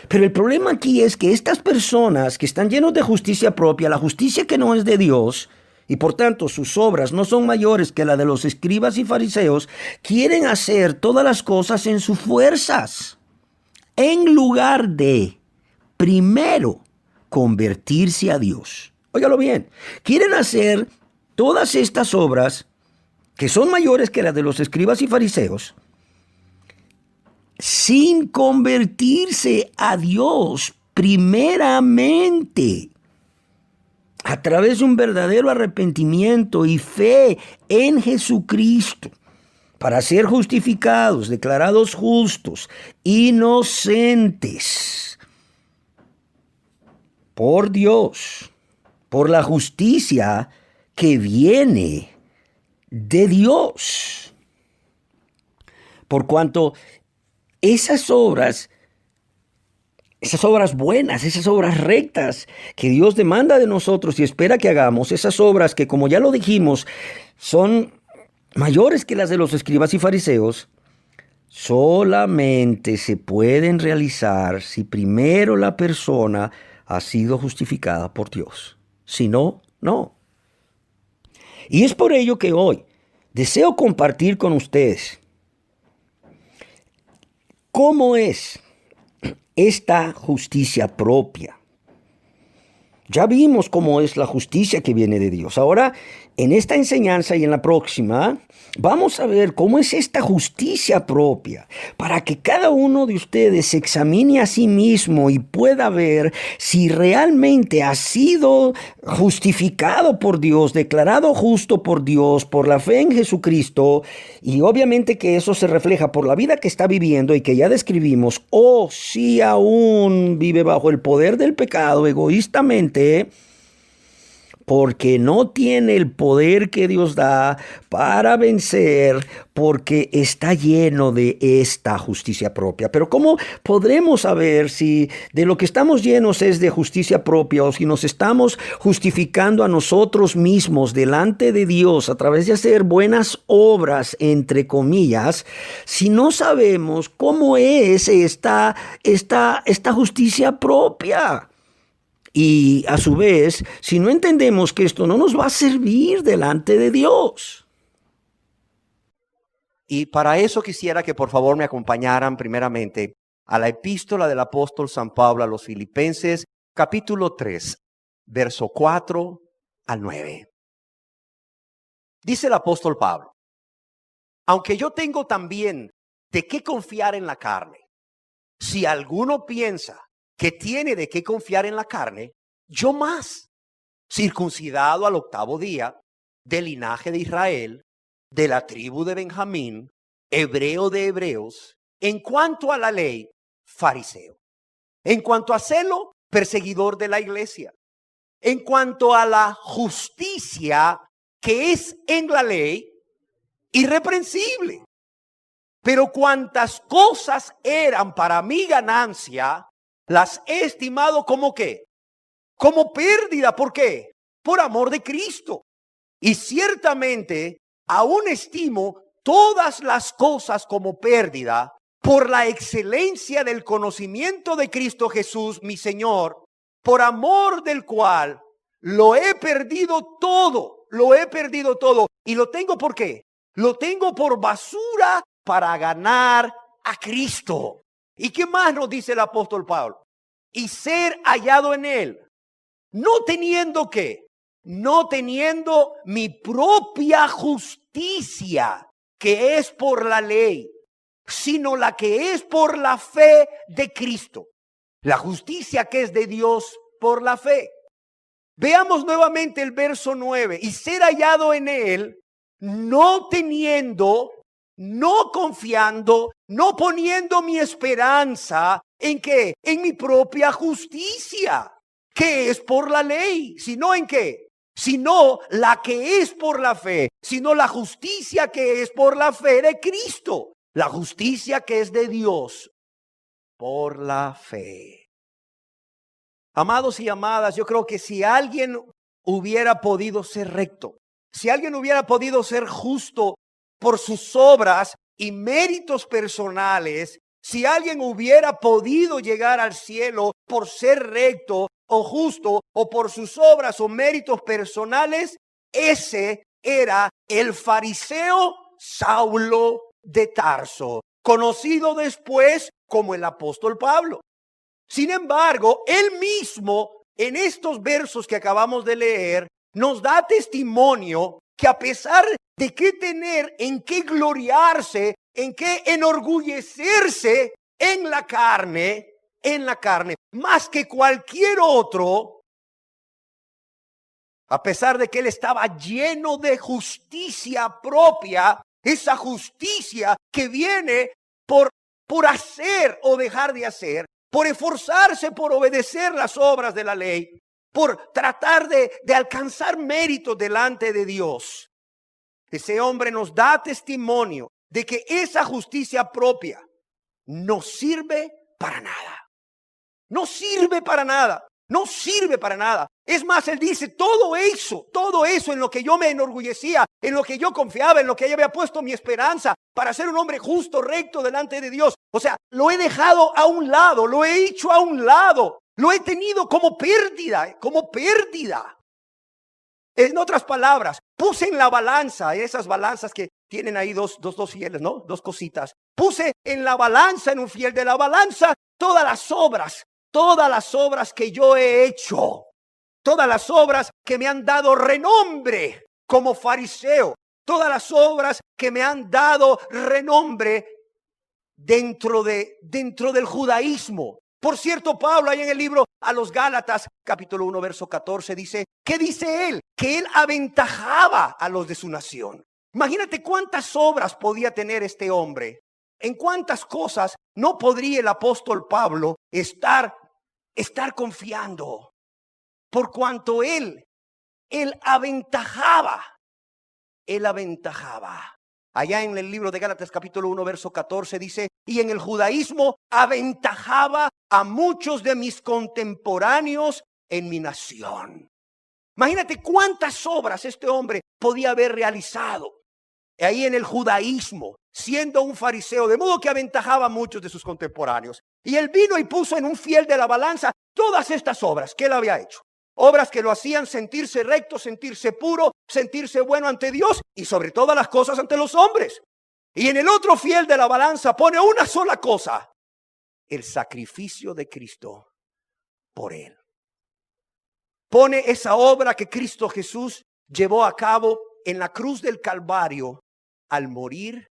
Pero el problema aquí es que estas personas que están llenos de justicia propia, la justicia que no es de Dios, y por tanto sus obras no son mayores que la de los escribas y fariseos, quieren hacer todas las cosas en sus fuerzas, en lugar de primero convertirse a Dios. Óigalo bien, quieren hacer todas estas obras que son mayores que las de los escribas y fariseos, sin convertirse a Dios primeramente, a través de un verdadero arrepentimiento y fe en Jesucristo, para ser justificados, declarados justos, inocentes por Dios, por la justicia que viene de Dios. Por cuanto esas obras buenas, esas obras rectas que Dios demanda de nosotros y espera que hagamos, esas obras que, como ya lo dijimos, son mayores que las de los escribas y fariseos, solamente se pueden realizar si primero la persona ha sido justificada por Dios. Si no, no. Y es por ello que hoy deseo compartir con ustedes ¿cómo es esta justicia propia? Ya vimos cómo es la justicia que viene de Dios. Ahora, en esta enseñanza y en la próxima, vamos a ver cómo es esta justicia propia, para que cada uno de ustedes se examine a sí mismo y pueda ver si realmente ha sido justificado por Dios, declarado justo por Dios, por la fe en Jesucristo, y obviamente que eso se refleja por la vida que está viviendo y que ya describimos, o si aún vive bajo el poder del pecado egoístamente, porque no tiene el poder que Dios da para vencer, porque está lleno de esta justicia propia. Pero ¿cómo podremos saber si de lo que estamos llenos es de justicia propia o si nos estamos justificando a nosotros mismos delante de Dios a través de hacer buenas obras, entre comillas, si no sabemos cómo es esta justicia propia? Y a su vez, si no entendemos que esto no nos va a servir delante de Dios. Y para eso quisiera que por favor me acompañaran primeramente a la epístola del apóstol San Pablo a los Filipenses, capítulo 3, verso 4 al 9. Dice el apóstol Pablo: aunque yo tengo también de qué confiar en la carne, si alguno piensa que tiene de qué confiar en la carne, yo más, circuncidado al 8º día, del linaje de Israel, de la tribu de Benjamín, hebreo de hebreos, en cuanto a la ley, fariseo, en cuanto a celo, perseguidor de la iglesia, en cuanto a la justicia que es en la ley, irreprensible. Pero cuantas cosas eran para mi ganancia, las he estimado como ¿qué? Como pérdida. ¿Por qué? Por amor de Cristo. Y ciertamente aún estimo todas las cosas como pérdida por la excelencia del conocimiento de Cristo Jesús, mi Señor, por amor del cual lo he perdido todo. ¿Y lo tengo por qué? Lo tengo por basura para ganar a Cristo. ¿Y qué más nos dice el apóstol Pablo? Y ser hallado en él, no teniendo ¿qué? No teniendo mi propia justicia, que es por la ley, sino la que es por la fe de Cristo. La justicia que es de Dios por la fe. Veamos nuevamente el verso 9. Y ser hallado en él, no teniendo, no confiando, no poniendo mi esperanza ¿en qué? En mi propia justicia, que es por la ley, sino ¿en qué? Sino la que es por la fe, sino la justicia que es por la fe de Cristo, la justicia que es de Dios por la fe. Amados y amadas, yo creo que si alguien hubiera podido ser recto, si alguien hubiera podido ser justo por sus obras y méritos personales, si alguien hubiera podido llegar al cielo por ser recto o justo o por sus obras o méritos personales, ese era el fariseo Saulo de Tarso, conocido después como el apóstol Pablo. Sin embargo, él mismo en estos versos que acabamos de leer nos da testimonio que a pesar de que tener en qué gloriarse, en qué enorgullecerse en la carne, más que cualquier otro, a pesar de que él estaba lleno de justicia propia, esa justicia que viene por hacer o dejar de hacer, por esforzarse por obedecer las obras de la ley, por tratar de alcanzar méritos delante de Dios. Ese hombre nos da testimonio de que esa justicia propia no sirve para nada. No sirve para nada. No sirve para nada. Es más, él dice, todo eso en lo que yo me enorgullecía, en lo que yo confiaba, en lo que yo había puesto mi esperanza para ser un hombre justo, recto delante de Dios. O sea, lo he dejado a un lado, lo he hecho a un lado, lo he tenido como pérdida, En otras palabras, puse en la balanza, esas balanzas que tienen ahí dos fieles, ¿no? Dos cositas. Puse en la balanza, en un fiel de la balanza, todas las obras que yo he hecho, todas las obras que me han dado renombre como fariseo, todas las obras que me han dado renombre dentro del judaísmo. Por cierto, Pablo ahí en el libro a los Gálatas, capítulo 1, verso 14, dice, ¿qué dice él? Que él aventajaba a los de su nación. Imagínate cuántas obras podía tener este hombre. En cuántas cosas no podría el apóstol Pablo estar confiando. Por cuanto él Él aventajaba. Él aventajaba. Allá en el libro de Gálatas capítulo 1 verso 14 dice, y en el judaísmo aventajaba a muchos de mis contemporáneos en mi nación. Imagínate cuántas obras este hombre podía haber realizado ahí en el judaísmo, siendo un fariseo, de modo que aventajaba a muchos de sus contemporáneos. Y él vino y puso en un fiel de la balanza todas estas obras que él había hecho. Obras que lo hacían sentirse recto, sentirse puro, sentirse bueno ante Dios y sobre todas las cosas ante los hombres. Y en el otro fiel de la balanza pone una sola cosa: el sacrificio de Cristo por él. Pone esa obra que Cristo Jesús llevó a cabo en la cruz del Calvario al morir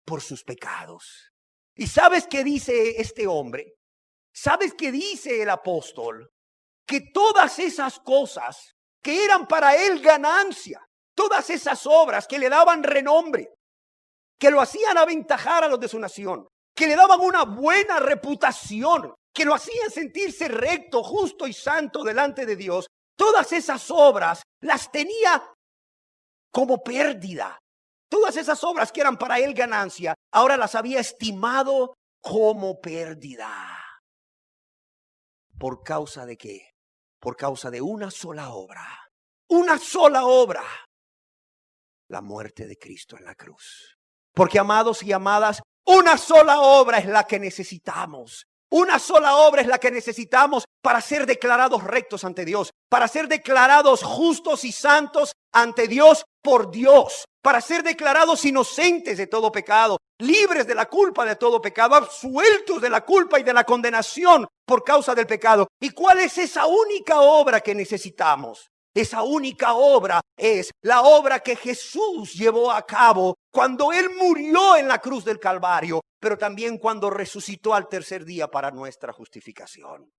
por sus pecados. ¿Y sabes qué dice este hombre? ¿Sabes qué dice el apóstol? Que todas esas cosas que eran para él ganancia, todas esas obras que le daban renombre, que lo hacían aventajar a los de su nación, que le daban una buena reputación, que lo hacían sentirse recto, justo y santo delante de Dios, todas esas obras las tenía como pérdida. Todas esas obras que eran para él ganancia, ahora las había estimado como pérdida. ¿Por causa de qué? Por causa de una sola obra. Una sola obra. La muerte de Cristo en la cruz. Porque, amados y amadas, una sola obra es la que necesitamos. Una sola obra es la que necesitamos para ser declarados rectos ante Dios, para ser declarados justos y santos ante Dios por Dios, para ser declarados inocentes de todo pecado, libres de la culpa de todo pecado, absueltos de la culpa y de la condenación por causa del pecado. ¿Y cuál es esa única obra que necesitamos? Esa única obra es la obra que Jesús llevó a cabo cuando Él murió en la cruz del Calvario, pero también cuando resucitó al tercer día para nuestra justificación.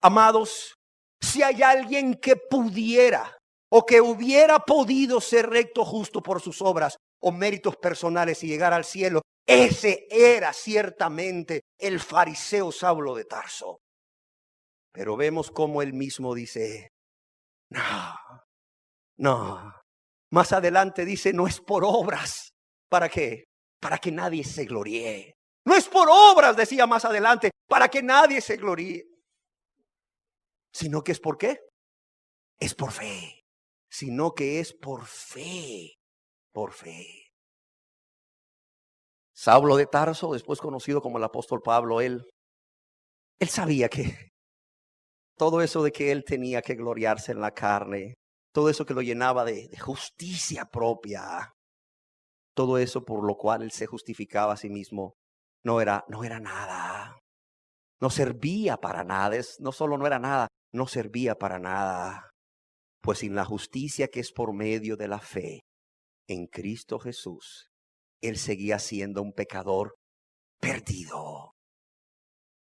Amados, si hay alguien que pudiera o que hubiera podido ser recto, justo por sus obras o méritos personales y llegar al cielo, ese era ciertamente el fariseo Saulo de Tarso. Pero vemos cómo él mismo dice: no. Más adelante dice: no es por obras. ¿Para qué? Para que nadie se gloríe. No es por obras, decía más adelante, para que nadie se gloríe. Sino que es por qué. Es por fe. Sino que es por fe. Por fe. Saulo de Tarso, después conocido como el apóstol Pablo, él sabía que todo eso de que él tenía que gloriarse en la carne, todo eso que lo llenaba de justicia propia, todo eso por lo cual él se justificaba a sí mismo, no era nada. No servía para nada. No solo no era nada, no servía para nada. Pues sin la justicia que es por medio de la fe en Cristo Jesús, él seguía siendo un pecador perdido.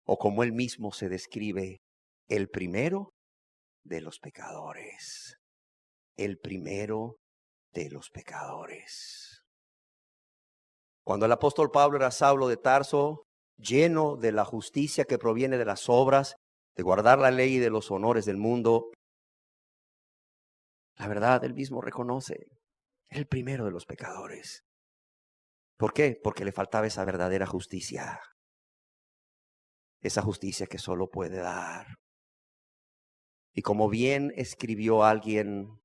O como él mismo se describe, el primero de los pecadores. El primero de los pecadores. Cuando el apóstol Pablo era Saulo de Tarso, lleno de la justicia que proviene de las obras, de guardar la ley y de los honores del mundo, la verdad, él mismo reconoce, el primero de los pecadores. ¿Por qué? Porque le faltaba esa verdadera justicia. Esa justicia que solo puede dar. Y como bien escribió alguien,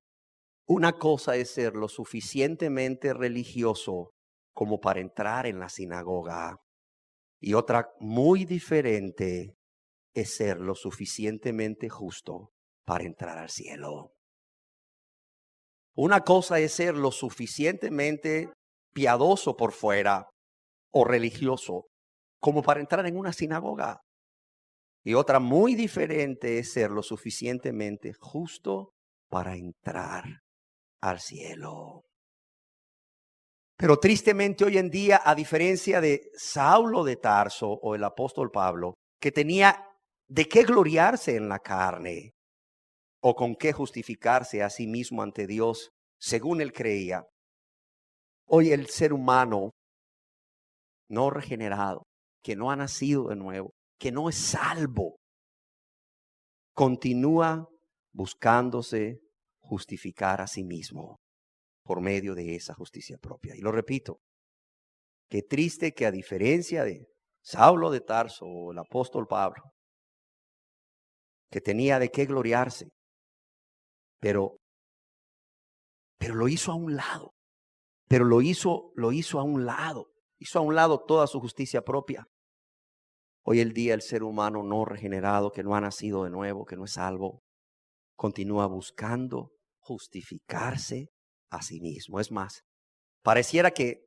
una cosa es ser lo suficientemente religioso como para entrar en la sinagoga. Y otra muy diferente es ser lo suficientemente justo para entrar al cielo. Una cosa es ser lo suficientemente piadoso por fuera o religioso como para entrar en una sinagoga. Y otra muy diferente es ser lo suficientemente justo para entrar al cielo. Pero tristemente hoy en día, a diferencia de Saulo de Tarso o el apóstol Pablo, que tenía de qué gloriarse en la carne o con qué justificarse a sí mismo ante Dios, según él creía, hoy el ser humano no regenerado, que no ha nacido de nuevo, que no es salvo, continúa buscándose justificar a sí mismo por medio de esa justicia propia. Y lo repito, qué triste que a diferencia de Saulo de Tarso o el apóstol Pablo, que tenía de qué gloriarse, pero lo hizo a un lado, pero lo hizo a un lado, hizo a un lado toda su justicia propia. Hoy el día el ser humano no regenerado, que no ha nacido de nuevo, que no es salvo, continúa buscando justificarse a sí mismo. Es más, pareciera que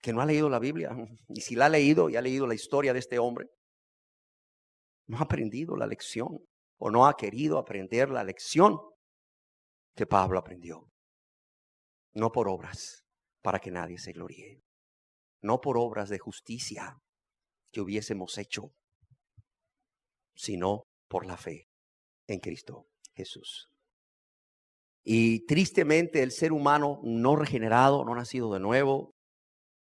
no ha leído la Biblia, y si la ha leído y ha leído la historia de este hombre, no ha aprendido la lección o no ha querido aprender la lección que Pablo aprendió. No por obras, para que nadie se gloríe. No por obras de justicia que hubiésemos hecho, sino por la fe en Cristo Jesús. Y tristemente el ser humano no regenerado, no nacido de nuevo,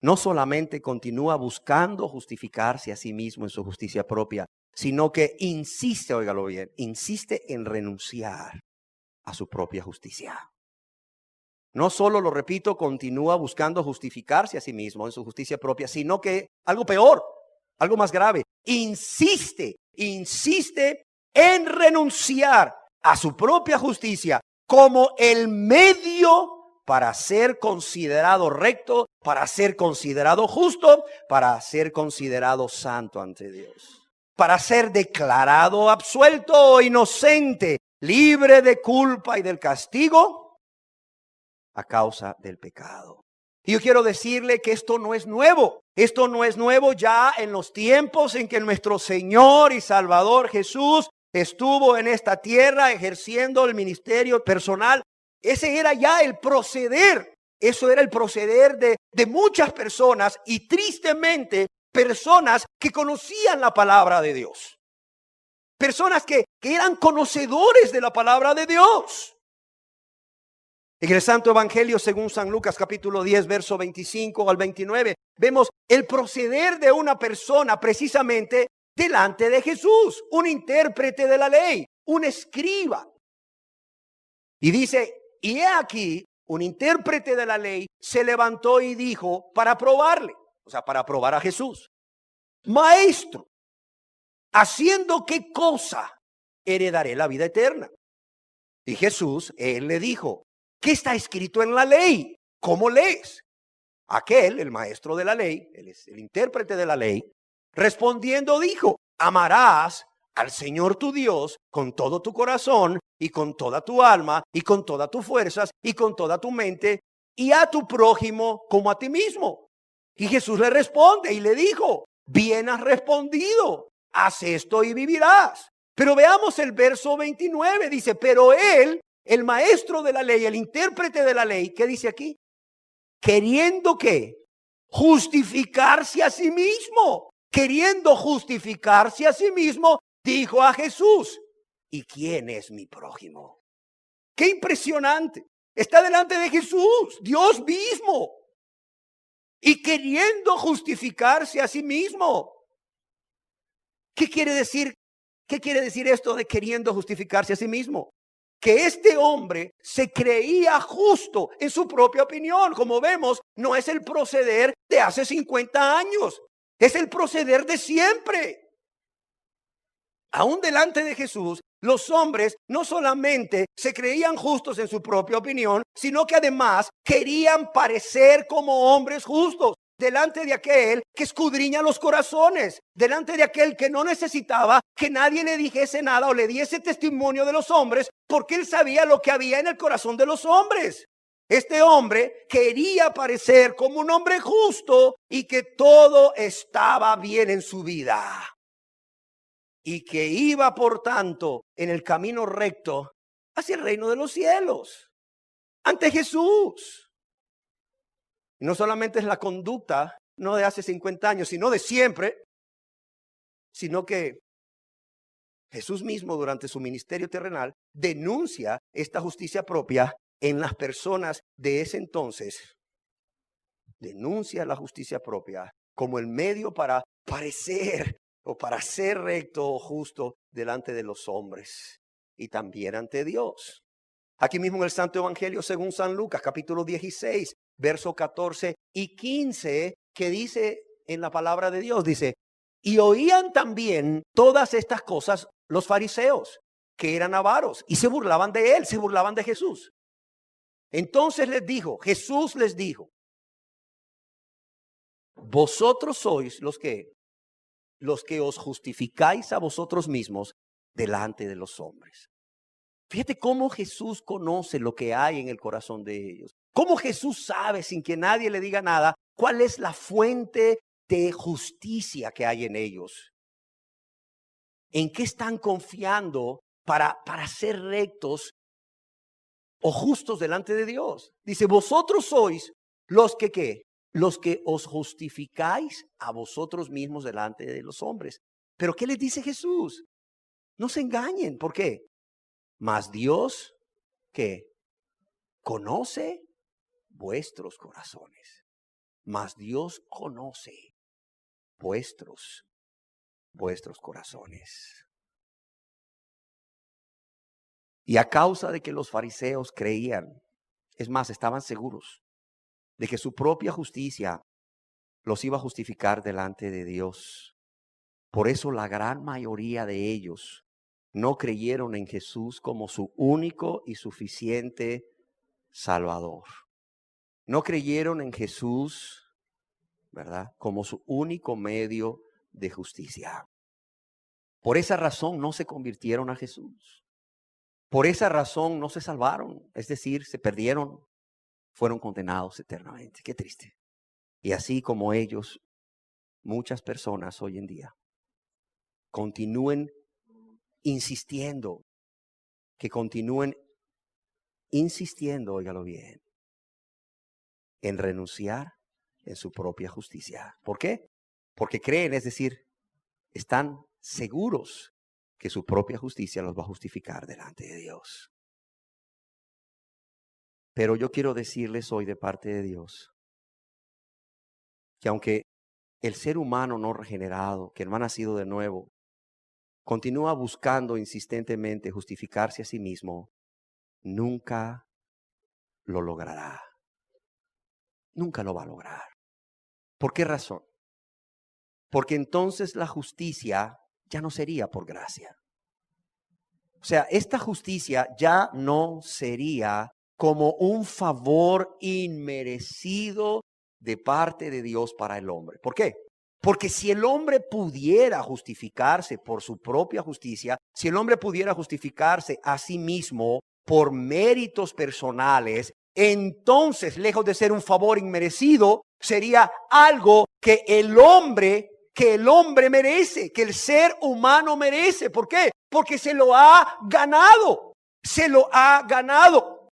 no solamente continúa buscando justificarse a sí mismo en su justicia propia, sino que insiste, óigalo bien, insiste en renunciar a su propia justicia. No solo, lo repito, continúa buscando justificarse a sí mismo en su justicia propia, sino que algo peor, algo más grave, insiste en renunciar a su propia justicia como el medio para ser considerado recto, para ser considerado justo, para ser considerado santo ante Dios, para ser declarado absuelto o inocente, libre de culpa y del castigo a causa del pecado. Y yo quiero decirle que esto no es nuevo. Esto no es nuevo ya en los tiempos en que nuestro Señor y Salvador Jesús estuvo en esta tierra ejerciendo el ministerio personal. Ese era ya el proceder. Eso era el proceder de muchas personas, y tristemente personas que conocían la palabra de Dios. Personas que eran conocedores de la palabra de Dios. En el Santo Evangelio según San Lucas capítulo 10 verso 25 al 29 vemos el proceder de una persona precisamente delante de Jesús, un intérprete de la ley, un escriba. Y dice, y he aquí, un intérprete de la ley se levantó y dijo para probarle, o sea, para probar a Jesús: Maestro, ¿haciendo qué cosa heredaré la vida eterna? Y Jesús, él le dijo: ¿qué está escrito en la ley? ¿Cómo lees? Aquel, el maestro de la ley, el intérprete de la ley, respondiendo dijo: amarás al Señor tu Dios con todo tu corazón y con toda tu alma y con todas tus fuerzas y con toda tu mente, y a tu prójimo como a ti mismo. Y Jesús le responde y le dijo: bien has respondido, haz esto y vivirás. Pero veamos el verso 29, dice, pero él, el maestro de la ley, el intérprete de la ley, ¿qué dice aquí? Queriendo ¿qué? Justificarse a sí mismo. Queriendo justificarse a sí mismo, dijo a Jesús: ¿y quién es mi prójimo? ¡Qué impresionante! Está delante de Jesús, Dios mismo, y queriendo justificarse a sí mismo. ¿Qué quiere decir? ¿Qué quiere decir esto de queriendo justificarse a sí mismo? Que este hombre se creía justo en su propia opinión. Como vemos, no es el proceder de hace 50 años, es el proceder de siempre. Aún delante de Jesús, los hombres no solamente se creían justos en su propia opinión, sino que además querían parecer como hombres justos delante de aquel que escudriña los corazones, delante de aquel que no necesitaba que nadie le dijese nada o le diese testimonio de los hombres, porque él sabía lo que había en el corazón de los hombres. Este hombre quería parecer como un hombre justo y que todo estaba bien en su vida, y que iba por tanto en el camino recto hacia el reino de los cielos, ante Jesús. Y no solamente es la conducta, no de hace 50 años, sino de siempre, sino que Jesús mismo durante su ministerio terrenal denuncia esta justicia propia en las personas de ese entonces. Denuncia la justicia propia como el medio para parecer o para ser recto o justo delante de los hombres y también ante Dios. Aquí mismo en el Santo Evangelio según San Lucas, capítulo 16, versos 14 y 15, que dice en la palabra de Dios, dice, y oían también todas estas cosas los fariseos, que eran avaros, y se burlaban de él, se burlaban de Jesús. Entonces Jesús les dijo, vosotros sois los que os justificáis a vosotros mismos delante de los hombres. Fíjate cómo Jesús conoce lo que hay en el corazón de ellos. Cómo Jesús sabe, sin que nadie le diga nada, cuál es la fuente de justicia que hay en ellos. ¿En qué están confiando para ser rectos o justos delante de Dios? Dice, vosotros sois los que ¿qué? Los que os justificáis a vosotros mismos delante de los hombres. ¿Pero qué les dice Jesús? No se engañen. ¿Por qué? Mas Dios, ¿qué? Conoce vuestros corazones. Mas Dios conoce vuestros corazones. Y a causa de que los fariseos creían, es más, estaban seguros de que su propia justicia los iba a justificar delante de Dios. Por eso la gran mayoría de ellos no creyeron en Jesús como su único y suficiente Salvador. No creyeron en Jesús, ¿verdad?, como su único medio de justicia. Por esa razón no se convirtieron a Jesús. Por esa razón no se salvaron, es decir, se perdieron, fueron condenados eternamente. Qué triste. Y así como ellos, muchas personas hoy en día continúen insistiendo, óigalo bien, en renunciar en su propia justicia. ¿Por qué? Porque creen, es decir, están seguros que su propia justicia los va a justificar delante de Dios. Pero yo quiero decirles hoy de parte de Dios que aunque el ser humano no regenerado, que no ha nacido de nuevo, continúa buscando insistentemente justificarse a sí mismo, nunca lo logrará. Nunca lo va a lograr. ¿Por qué razón? Porque entonces la justicia ya no sería por gracia. O sea, esta justicia ya no sería como un favor inmerecido de parte de Dios para el hombre. ¿Por qué? Porque si el hombre pudiera justificarse por su propia justicia, si el hombre pudiera justificarse a sí mismo por méritos personales, entonces, lejos de ser un favor inmerecido, sería algo que el hombre merece, que el ser humano merece. ¿Por qué? Porque se lo ha ganado. Se lo ha ganado.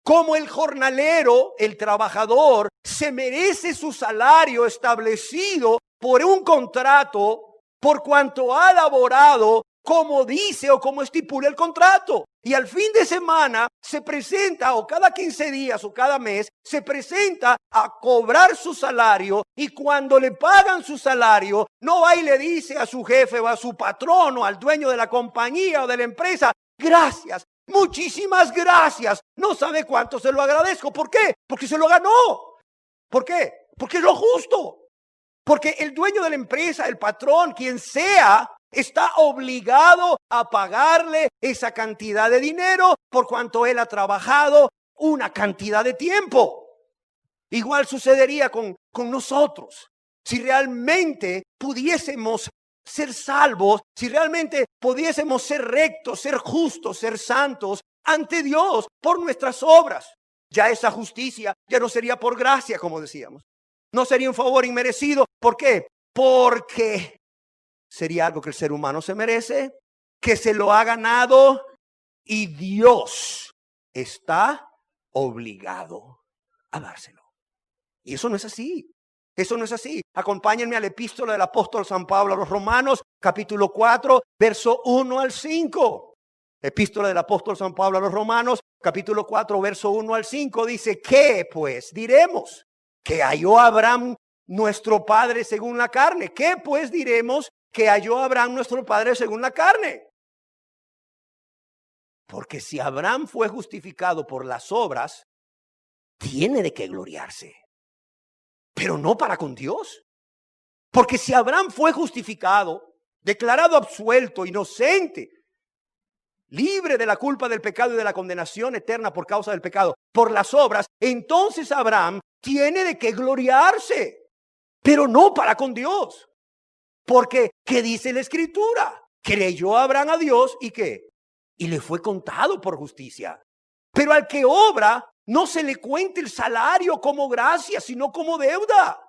Como el jornalero, el trabajador, se merece su salario establecido por un contrato, por cuanto ha laborado, como dice o como estipula el contrato. Y al fin de semana se presenta, o cada 15 días o cada mes, se presenta a cobrar su salario. Y cuando le pagan su salario, no va y le dice a su jefe o a su patrón o al dueño de la compañía o de la empresa, gracias, muchísimas gracias. No sabe cuánto se lo agradezco. ¿Por qué? Porque se lo ganó. ¿Por qué? Porque es lo justo. Porque el dueño de la empresa, el patrón, quien sea, está obligado a pagarle esa cantidad de dinero por cuanto él ha trabajado una cantidad de tiempo. Igual sucedería con nosotros. Si realmente pudiésemos ser salvos, si realmente pudiésemos ser rectos, ser justos, ser santos ante Dios por nuestras obras, ya esa justicia ya no sería por gracia, como decíamos. No sería un favor inmerecido. ¿Por qué? Porque sería algo que el ser humano se merece, que se lo ha ganado y Dios está obligado a dárselo. Y eso no es así. Eso no es así. Acompáñenme a la epístola del apóstol San Pablo a los Romanos, capítulo 4, verso 1 al 5. Epístola del apóstol San Pablo a los Romanos, capítulo 4, verso 1 al 5, dice, ¿qué pues diremos? Que halló Abraham nuestro padre según la carne. ¿Qué pues diremos que halló Abraham nuestro padre según la carne? Porque si Abraham fue justificado por las obras, tiene de qué gloriarse, pero no para con Dios. Porque si Abraham fue justificado, declarado absuelto, inocente, libre de la culpa del pecado y de la condenación eterna por causa del pecado, por las obras, entonces Abraham tiene de qué gloriarse, pero no para con Dios. Porque, ¿qué dice la Escritura? Creyó Abraham a Dios y ¿qué? Y le fue contado por justicia. Pero al que obra, no se le cuente el salario como gracia, sino como deuda.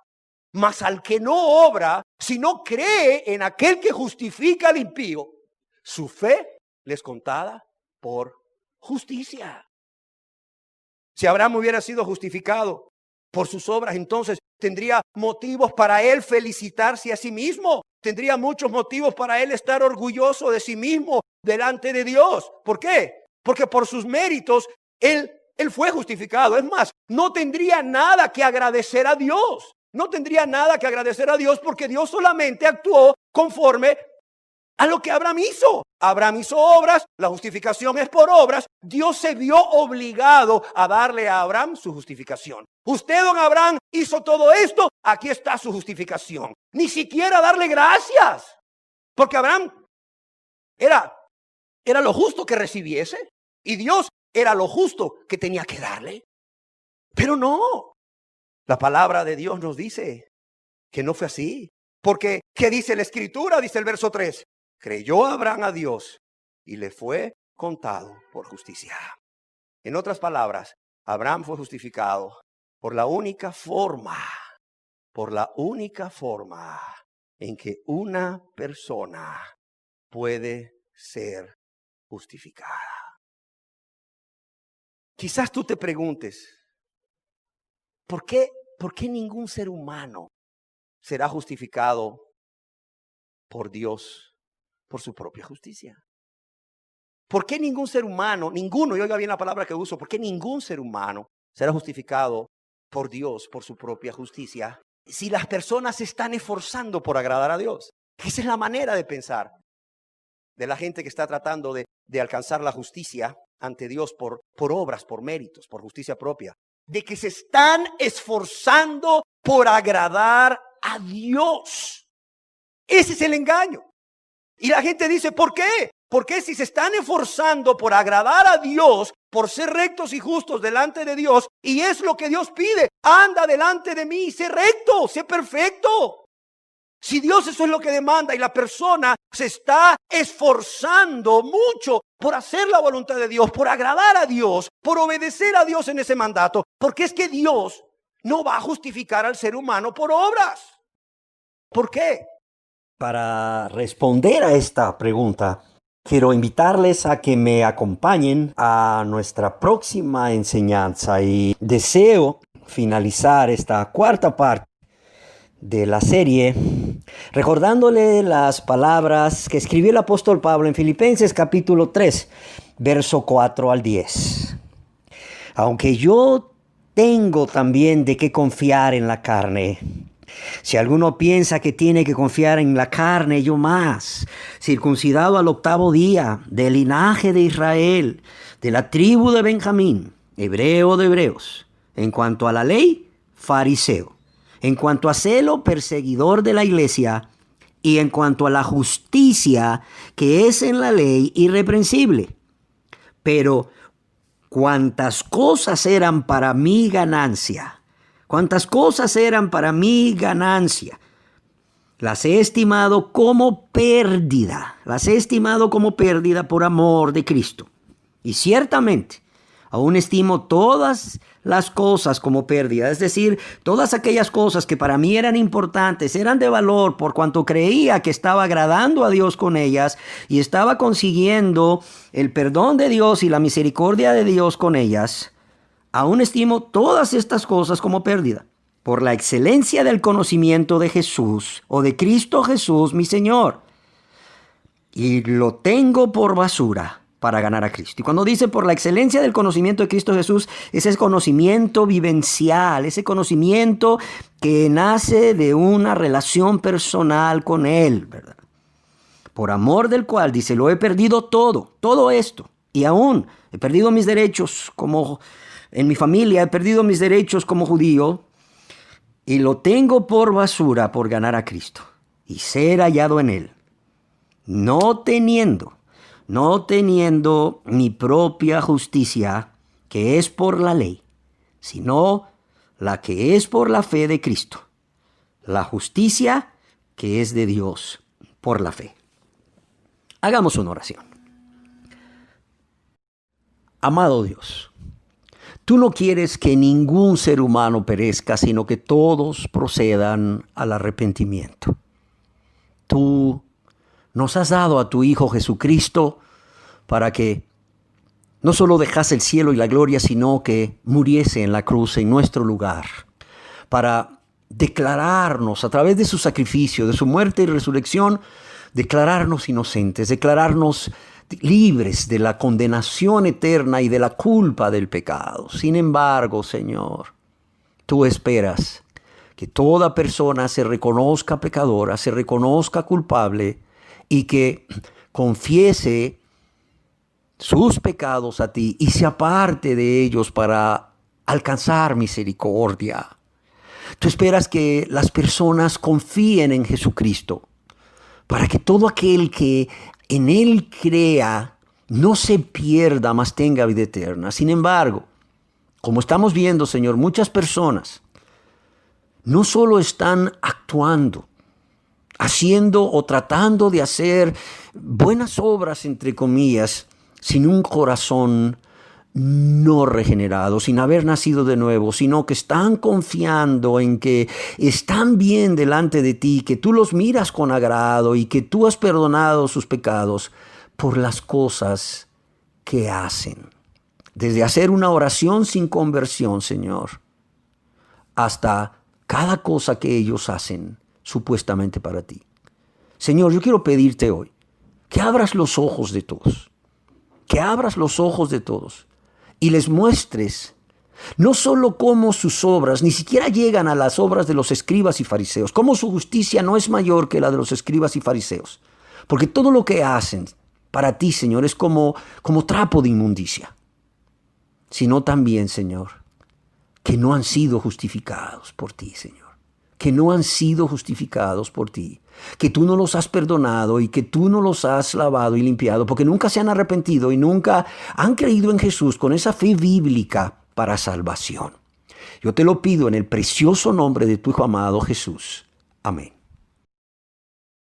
Mas al que no obra, sino cree en aquel que justifica al impío, su fe le es contada por justicia. Si Abraham hubiera sido justificado por sus obras, entonces tendría motivos para él felicitarse a sí mismo. Tendría muchos motivos para él estar orgulloso de sí mismo delante de Dios. ¿Por qué? Porque por sus méritos él fue justificado. Es más, no tendría nada que agradecer a Dios. No tendría nada que agradecer a Dios porque Dios solamente actuó conforme a lo que Abraham hizo. Abraham hizo obras, la justificación es por obras. Dios se vio obligado a darle a Abraham su justificación. Usted, don Abraham, hizo todo esto, aquí está su justificación. Ni siquiera darle gracias, porque Abraham era lo justo que recibiese y Dios era lo justo que tenía que darle. Pero no, la palabra de Dios nos dice que no fue así. Porque, ¿qué dice la Escritura? Dice el verso 3. Creyó Abraham a Dios y le fue contado por justicia. En otras palabras, Abraham fue justificado por la única forma en que una persona puede ser justificada. Quizás tú te preguntes, ¿por qué ningún ser humano será justificado por Dios por su propia justicia? ¿Por qué ningún ser humano, ninguno, y oiga bien la palabra que uso, por qué ningún ser humano será justificado por Dios por su propia justicia si las personas se están esforzando por agradar a Dios? Esa es la manera de pensar de la gente que está tratando de alcanzar la justicia ante Dios por obras, por méritos, por justicia propia. De que se están esforzando por agradar a Dios. Ese es el engaño. Y la gente dice, ¿por qué? Porque si se están esforzando por agradar a Dios, por ser rectos y justos delante de Dios, y es lo que Dios pide, anda delante de mí, sé recto, sé perfecto. Si Dios eso es lo que demanda y la persona se está esforzando mucho por hacer la voluntad de Dios, por agradar a Dios, por obedecer a Dios en ese mandato, porque es que Dios no va a justificar al ser humano por obras. ¿Por qué? Para responder a esta pregunta, quiero invitarles a que me acompañen a nuestra próxima enseñanza y deseo finalizar esta cuarta parte de la serie recordándole las palabras que escribió el apóstol Pablo en Filipenses capítulo 3, verso 4 al 10. Aunque yo tengo también de qué confiar en la carne. Si alguno piensa que tiene que confiar en la carne, yo más, circuncidado al 8º día, del linaje de Israel, de la tribu de Benjamín, hebreo de hebreos, en cuanto a la ley, fariseo, en cuanto a celo, perseguidor de la iglesia, y en cuanto a la justicia que es en la ley, irreprensible. Pero cuantas cosas eran para mi ganancia, las he estimado como pérdida por amor de Cristo. Y ciertamente, aún estimo todas las cosas como pérdida, es decir, todas aquellas cosas que para mí eran importantes, eran de valor por cuanto creía que estaba agradando a Dios con ellas y estaba consiguiendo el perdón de Dios y la misericordia de Dios con ellas. Aún estimo todas estas cosas como pérdida, por la excelencia del conocimiento de Jesús o de Cristo Jesús, mi Señor. Y lo tengo por basura para ganar a Cristo. Y cuando dice por la excelencia del conocimiento de Cristo Jesús, ese es conocimiento vivencial, ese conocimiento que nace de una relación personal con Él, ¿verdad? Por amor del cual, dice, lo he perdido todo esto. Y aún he perdido mis derechos como en mi familia, he perdido mis derechos como judío y lo tengo por basura por ganar a Cristo y ser hallado en Él, no teniendo mi propia justicia que es por la ley, sino la que es por la fe de Cristo, la justicia que es de Dios por la fe. Hagamos una oración. Amado Dios, tú no quieres que ningún ser humano perezca, sino que todos procedan al arrepentimiento. Tú nos has dado a tu Hijo Jesucristo para que no solo dejase el cielo y la gloria, sino que muriese en la cruz en nuestro lugar, para declararnos a través de su sacrificio, de su muerte y resurrección, declararnos inocentes, declararnos libres de la condenación eterna y de la culpa del pecado. Sin embargo, Señor, tú esperas que toda persona se reconozca pecadora, se reconozca culpable y que confiese sus pecados a ti y se aparte de ellos para alcanzar misericordia. Tú esperas que las personas confíen en Jesucristo para que todo aquel que en Él crea no se pierda, mas tenga vida eterna. Sin embargo, como estamos viendo, Señor, muchas personas no solo están actuando, haciendo o tratando de hacer buenas obras, entre comillas, sin un corazón no regenerado, sin haber nacido de nuevo, sino que están confiando en que están bien delante de ti, que tú los miras con agrado y que tú has perdonado sus pecados por las cosas que hacen. Desde hacer una oración sin conversión, Señor, hasta cada cosa que ellos hacen supuestamente para ti. Señor, yo quiero pedirte hoy que abras los ojos de todos, que abras los ojos de todos y les muestres no solo cómo sus obras ni siquiera llegan a las obras de los escribas y fariseos, cómo su justicia no es mayor que la de los escribas y fariseos, porque todo lo que hacen para ti, Señor, es como trapo de inmundicia, sino también, Señor, que no han sido justificados por ti, Señor, que no han sido justificados por ti, que tú no los has perdonado y que tú no los has lavado y limpiado, porque nunca se han arrepentido y nunca han creído en Jesús con esa fe bíblica para salvación. Yo te lo pido en el precioso nombre de tu Hijo amado Jesús. Amén.